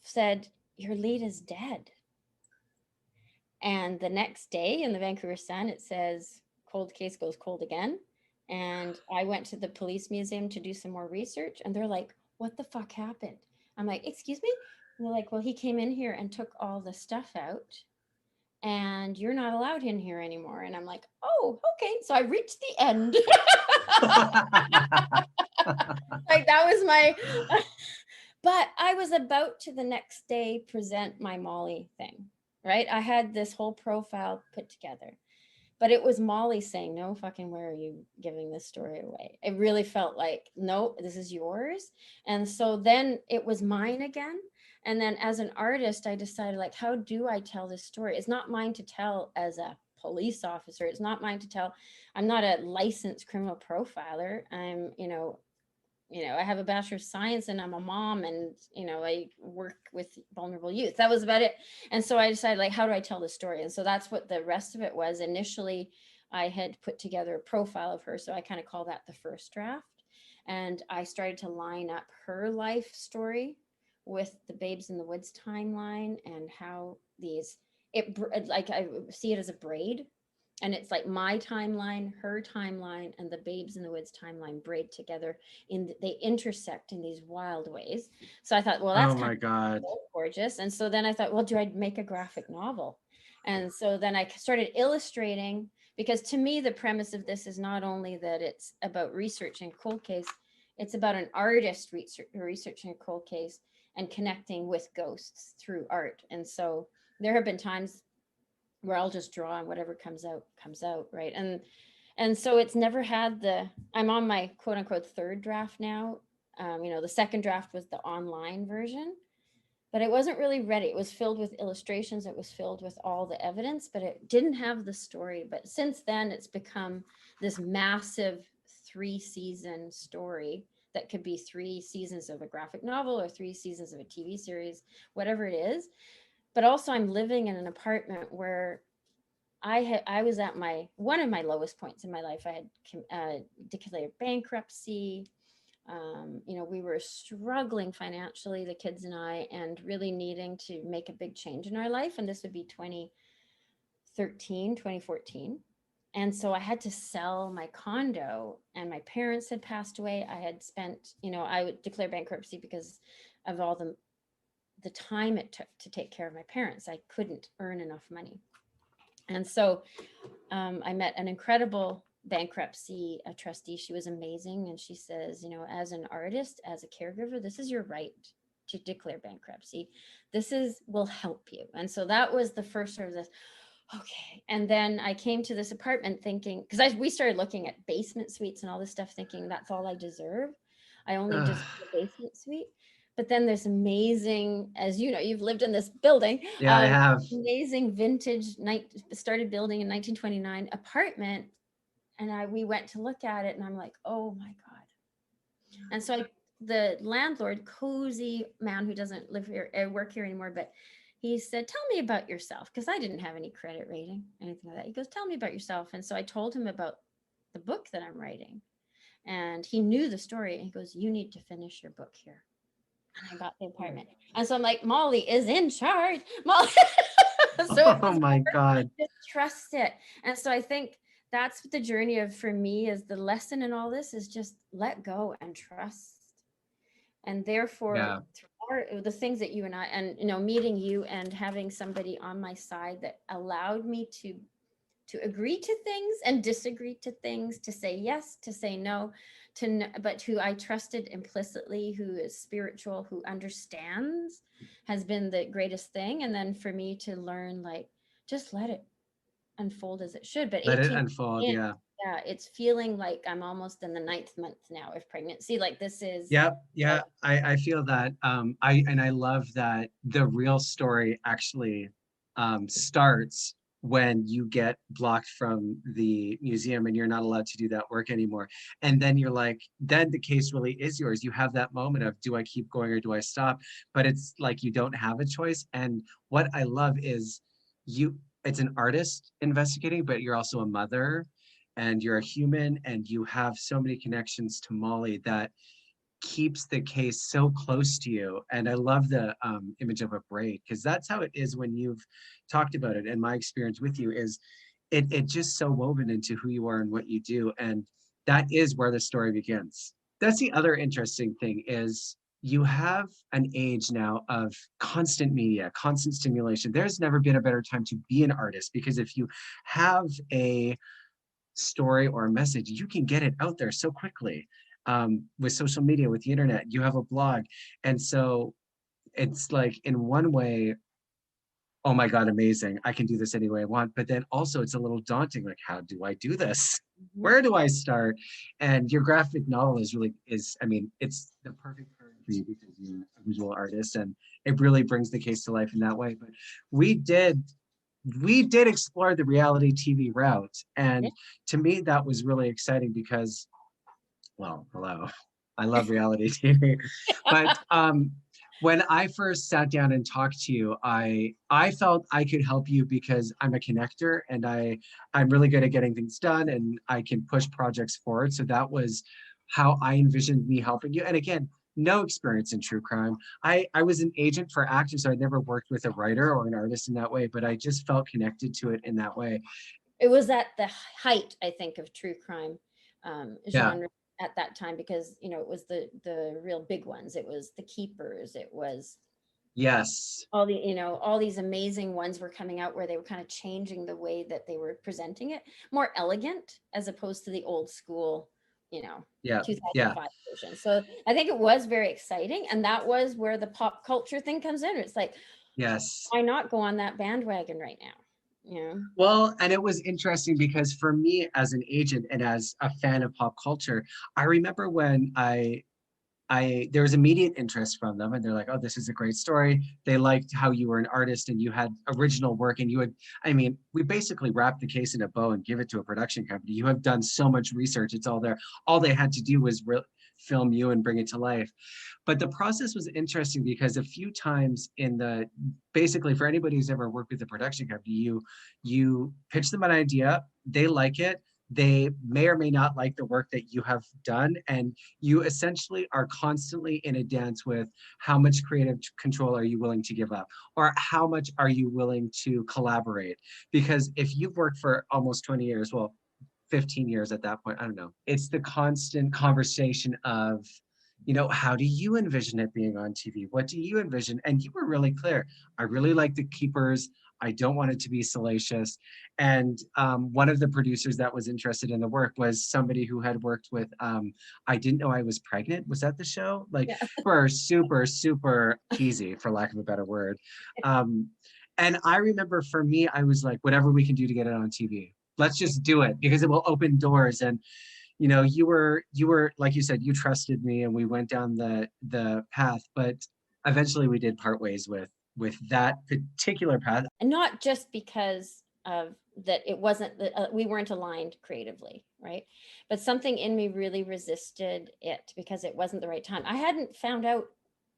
said, your lead is dead. And the next day in the Vancouver Sun, it says, cold case goes cold again. And I went to the police museum to do some more research, and they're like, what the fuck happened? I'm like, excuse me? And they're like, well, he came in here and took all the stuff out, and you're not allowed in here anymore. And I'm like, oh, okay. So I reached the end. Like that was my, but I was about to the next day present my Molly thing, right? I had this whole profile put together, but it was Molly saying, no fucking way are you giving this story away. It really felt like, no, this is yours. And so then it was mine again. And then as an artist, I decided, like, how do I tell this story? It's not mine to tell as a police officer. It's not mine to tell. I'm not a licensed criminal profiler. I have a bachelor of science, and I'm a mom, and I work with vulnerable youth. That was about it. And so I decided, like, how do I tell the story? And so that's what the rest of it was. Initially, I had put together a profile of her, so I kind of call that the first draft. And I started to line up her life story with the Babes in the Woods timeline, and how like I see it as a braid, and it's like my timeline, her timeline, and the Babes in the Woods timeline braid together. They intersect in these wild ways. So I thought, well, that's Oh kind my God. of gorgeous. And so then I thought, well, do I make a graphic novel? And so then I started illustrating, because to me the premise of this is not only that it's about researching cold case, it's about an artist researching a cold case and connecting with ghosts through art. And so there have been times where I'll just draw, and whatever comes out, right? And so it's never had I'm on my quote unquote third draft now. The second draft was the online version, but it wasn't really ready. It was filled with illustrations, it was filled with all the evidence, but it didn't have the story. But since then, it's become this massive 3-season story that could be 3 seasons of a graphic novel or 3 seasons of a TV series, whatever it is. But also I'm living in an apartment where I was at one of my lowest points in my life. I had declared bankruptcy. We were struggling financially, the kids and I, and really needing to make a big change in our life. And this would be 2014. And so I had to sell my condo, and my parents had passed away. I had spent, I would declare bankruptcy because of all the time it took to take care of my parents. I couldn't earn enough money. And so I met an incredible bankruptcy trustee. She was amazing. And she says, as an artist, as a caregiver, this is your right to declare bankruptcy. Will help you. And so that was the first sort of this, okay. And then I came to this apartment thinking, because we started looking at basement suites and all this stuff, thinking that's all I deserve. I only deserve a basement suite. But then there's amazing, as you know, you've lived in this building. Yeah, I have. Amazing vintage, started building in 1929 apartment. And we went to look at it, and I'm like, oh my God. And so the landlord, cozy man who doesn't live here, work here anymore, but he said, tell me about yourself. Because I didn't have any credit rating, anything like that. He goes, tell me about yourself. And so I told him about the book that I'm writing. And he knew the story. And he goes, you need to finish your book here. And I got the apartment. And so I'm like, Molly is in charge. Molly. So oh my God. Just trust it. And so I think that's what the journey for me is. The lesson in all this is just let go and trust. And therefore, the things that you and I, and meeting you and having somebody on my side that allowed me to agree to things and disagree to things, to say yes, to say no, but who I trusted implicitly, who is spiritual, who understands, has been the greatest thing. And then for me to learn, just let it unfold as it should. But let it unfold. Yeah, it's feeling like I'm almost in the 9th month now of pregnancy. This is. Yeah. I feel that. I love that the real story actually starts when you get blocked from the museum and you're not allowed to do that work anymore. And then you're like, then the case really is yours. You have that moment of, do I keep going or do I stop? But it's like, you don't have a choice. And what I love is it's an artist investigating, but you're also a mother and you're a human, and you have so many connections to Molly that keeps the case so close to you. And I love the image of a braid, because that's how it is when you've talked about it. And my experience with you is it just so woven into who you are and what you do. And that is where the story begins. That's the other interesting thing is you have an age now of constant media, constant stimulation. There's never been a better time to be an artist, because if you have a story or a message, you can get it out there so quickly. With social media, with the internet, you have a blog. And so it's like, in one way, oh my God, amazing, I can do this any way I want. But then also it's a little daunting, like, how do I do this? Where do I start? And your graphic novel it's the perfect part for you, because you're a visual artist, and it really brings the case to life in that way. But we did explore the reality TV route. And to me, that was really exciting because, well, hello, I love reality TV. But when I first sat down and talked to you, I felt I could help you because I'm a connector, and I'm really good at getting things done, and I can push projects forward. So that was how I envisioned me helping you. And again, no experience in true crime. I was an agent for actors, so I'd never worked with a writer or an artist in that way, but I just felt connected to it in that way. It was at the height, I think, of true crime genre at that time, because it was the real big ones. It was The Keepers. It was all these amazing ones were coming out, where they were kind of changing the way that they were presenting it, more elegant as opposed to the old school 2005 version. So I think it was very exciting, and that was where the pop culture thing comes in. It's like, why not go on that bandwagon right now? Well, and it was interesting because for me as an agent and as a fan of pop culture, I remember when there was immediate interest from them, and they're like, oh, this is a great story. They liked how you were an artist and you had original work, and we basically wrapped the case in a bow and give it to a production company. You have done so much research. It's all there. All they had to do was film you and bring it to life. But the process was interesting because a few times basically for anybody who's ever worked with a production company, you pitch them an idea, they like it, they may or may not like the work that you have done, and you essentially are constantly in a dance with how much creative control are you willing to give up, or how much are you willing to collaborate. Because if you've worked for almost 20 years, well, 15 years at that point, I don't know, it's the constant conversation of, how do you envision it being on TV? What do you envision? And you were really clear. I really like the keepers. I don't want it to be salacious. And one of the producers that was interested in the work was somebody who had worked with I Didn't Know I Was Pregnant. Was that the show? Like, Yeah. for super, super cheesy, for lack of a better word. And I remember for me, I was like, whatever we can do to get it on TV, let's just do it, because it will open doors. And you were like you said, you trusted me, and we went down the path. But eventually we did part ways with that particular path. And not just because of that, it wasn't we weren't aligned creatively, right? But something in me really resisted it because it wasn't the right time. I hadn't found out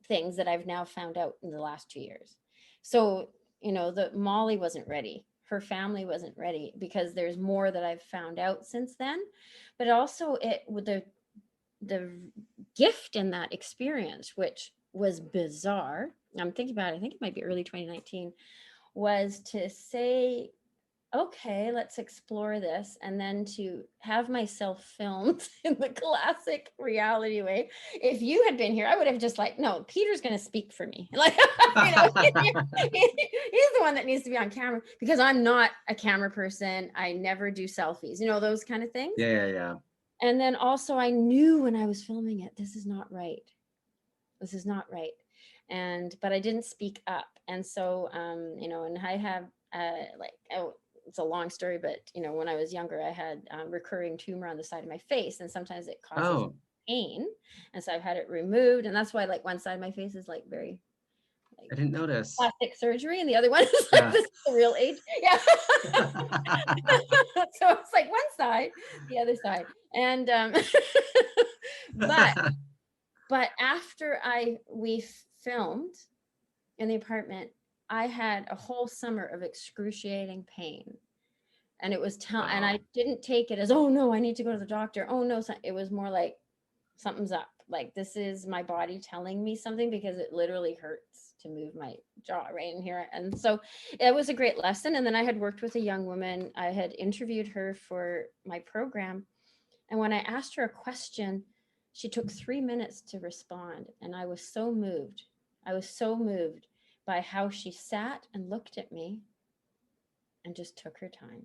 things that I've now found out in the last 2 years. So the Molly wasn't ready, her family wasn't ready, because there's more that I've found out since then. But also it with the gift in that experience, which was bizarre. I'm thinking about it, I think it might be early 2019, was to say, okay, let's explore this, and then to have myself filmed in the classic reality way. If you had been here, I would have just like, no, Peter's going to speak for me. Like, he's the one that needs to be on camera, because I'm not a camera person. I never do selfies, those kind of things. Yeah. And then also I knew when I was filming it, this is not right. This is not right. But I didn't speak up. And so, and I have it's a long story, but when I was younger, I had recurring tumor on the side of my face, and sometimes it causes pain, and so I've had it removed, and that's why like one side of my face is like very I didn't notice. plastic surgery, and the other one is like this is the real age. Yeah. So it's like one side, the other side, and but after we filmed in the apartment, I had a whole summer of excruciating pain. And it was and I didn't take it as, oh no, I need to go to the doctor. Oh no, it was more like something's up. Like, this is my body telling me something, because it literally hurts to move my jaw right in here. And so it was a great lesson. And then I had worked with a young woman. I had interviewed her for my program. And when I asked her a question, she took 3 minutes to respond. And I was so moved. I was so moved by how she sat and looked at me and just took her time.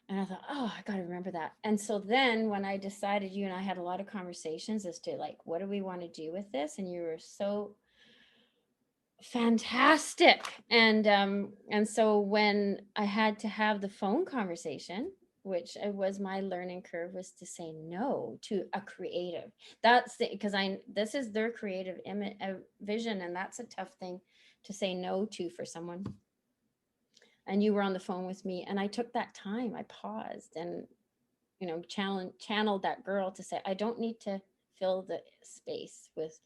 And I thought, oh, I got to remember that. And so then when I decided, you and I had a lot of conversations as to like, what do we want to do with this? And you were so fantastic. And so when I had to have the phone conversation, which was my learning curve, was to say no to a creative. Because this is their creative vision, and that's a tough thing to say no to for someone. And you were on the phone with me, and I took that time. I paused and, channeled that girl to say, I don't need to fill the space with,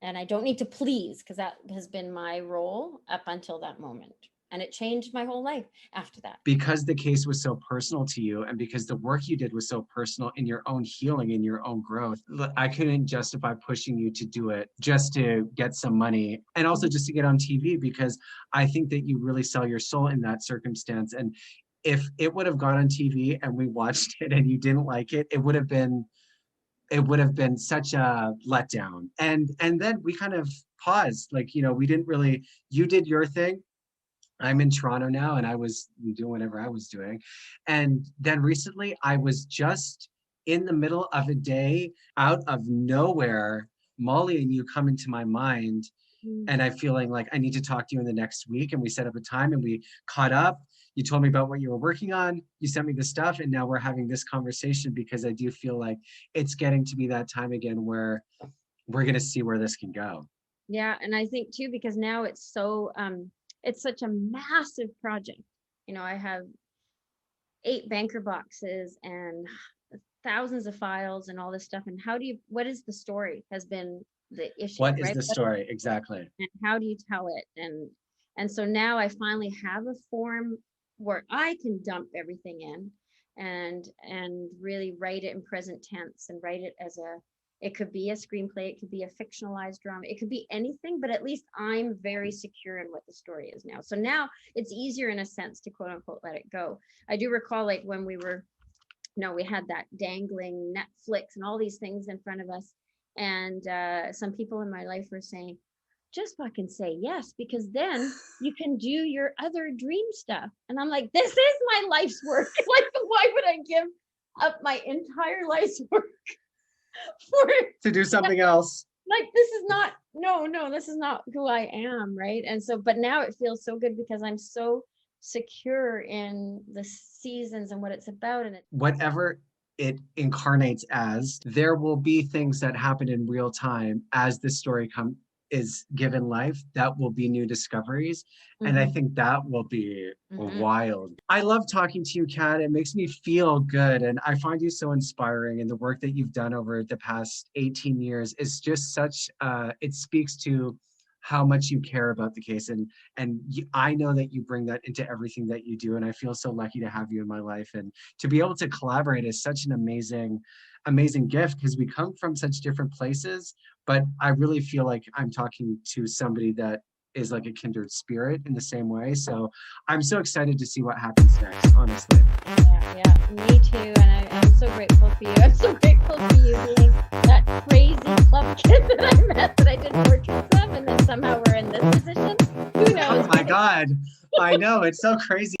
and I don't need to please, because that has been my role up until that moment. And it changed my whole life after that. Because the case was so personal to you, and because the work you did was so personal in your own healing, in your own growth, I couldn't justify pushing you to do it just to get some money, and also just to get on TV, because I think that you really sell your soul in that circumstance. And if it would have gone on TV and we watched it and you didn't like it, it would have been such a letdown. And then we kind of paused, like, we didn't really, you did your thing. I'm in Toronto now, and I was doing whatever I was doing. And then recently I was just in the middle of a day, out of nowhere, Molly and you come into my mind, and I'm feeling like I need to talk to you in the next week. And we set up a time and we caught up. You told me about what you were working on. You sent me the stuff, and now we're having this conversation, because I do feel like it's getting to be that time again where we're going to see where this can go. Yeah. And I think too, because now it's so, it's such a massive project. I have 8 banker boxes and thousands of files and all this stuff. And what is the story has been the issue, What is right? the story? Exactly. And how do you tell it? And so now I finally have a form where I can dump everything in and really write it in present tense and write it as it could be a screenplay, it could be a fictionalized drama, it could be anything, but at least I'm very secure in what the story is now. So now it's easier in a sense to quote unquote let it go. I do recall like when we had that dangling Netflix and all these things in front of us. And some people in my life were saying, just fucking say yes, because then you can do your other dream stuff. And I'm like, this is my life's work. Like, why would I give up my entire life's work to do something else? Like, this is not who I am, right? And so, but now it feels so good because I'm so secure in the seasons and what it's about. And whatever it incarnates as, there will be things that happen in real time as the story is given life that will be new discoveries. And I think that will be wild. I love talking to you, Kat. It makes me feel good. And I find you so inspiring, and the work that you've done over the past 18 years is just such, it speaks to how much you care about the case. And I know that you bring that into everything that you do. And I feel so lucky to have you in my life, and to be able to collaborate is such an amazing gift, because we come from such different places, but I really feel like I'm talking to somebody that is like a kindred spirit in the same way. So I'm so excited to see what happens next, honestly. Yeah, me too. And I'm so grateful for you. I'm so grateful for you being that crazy club kid that I met that I did portraits of, and then somehow we're in this position. Who knows? Oh my God. I know, it's so crazy.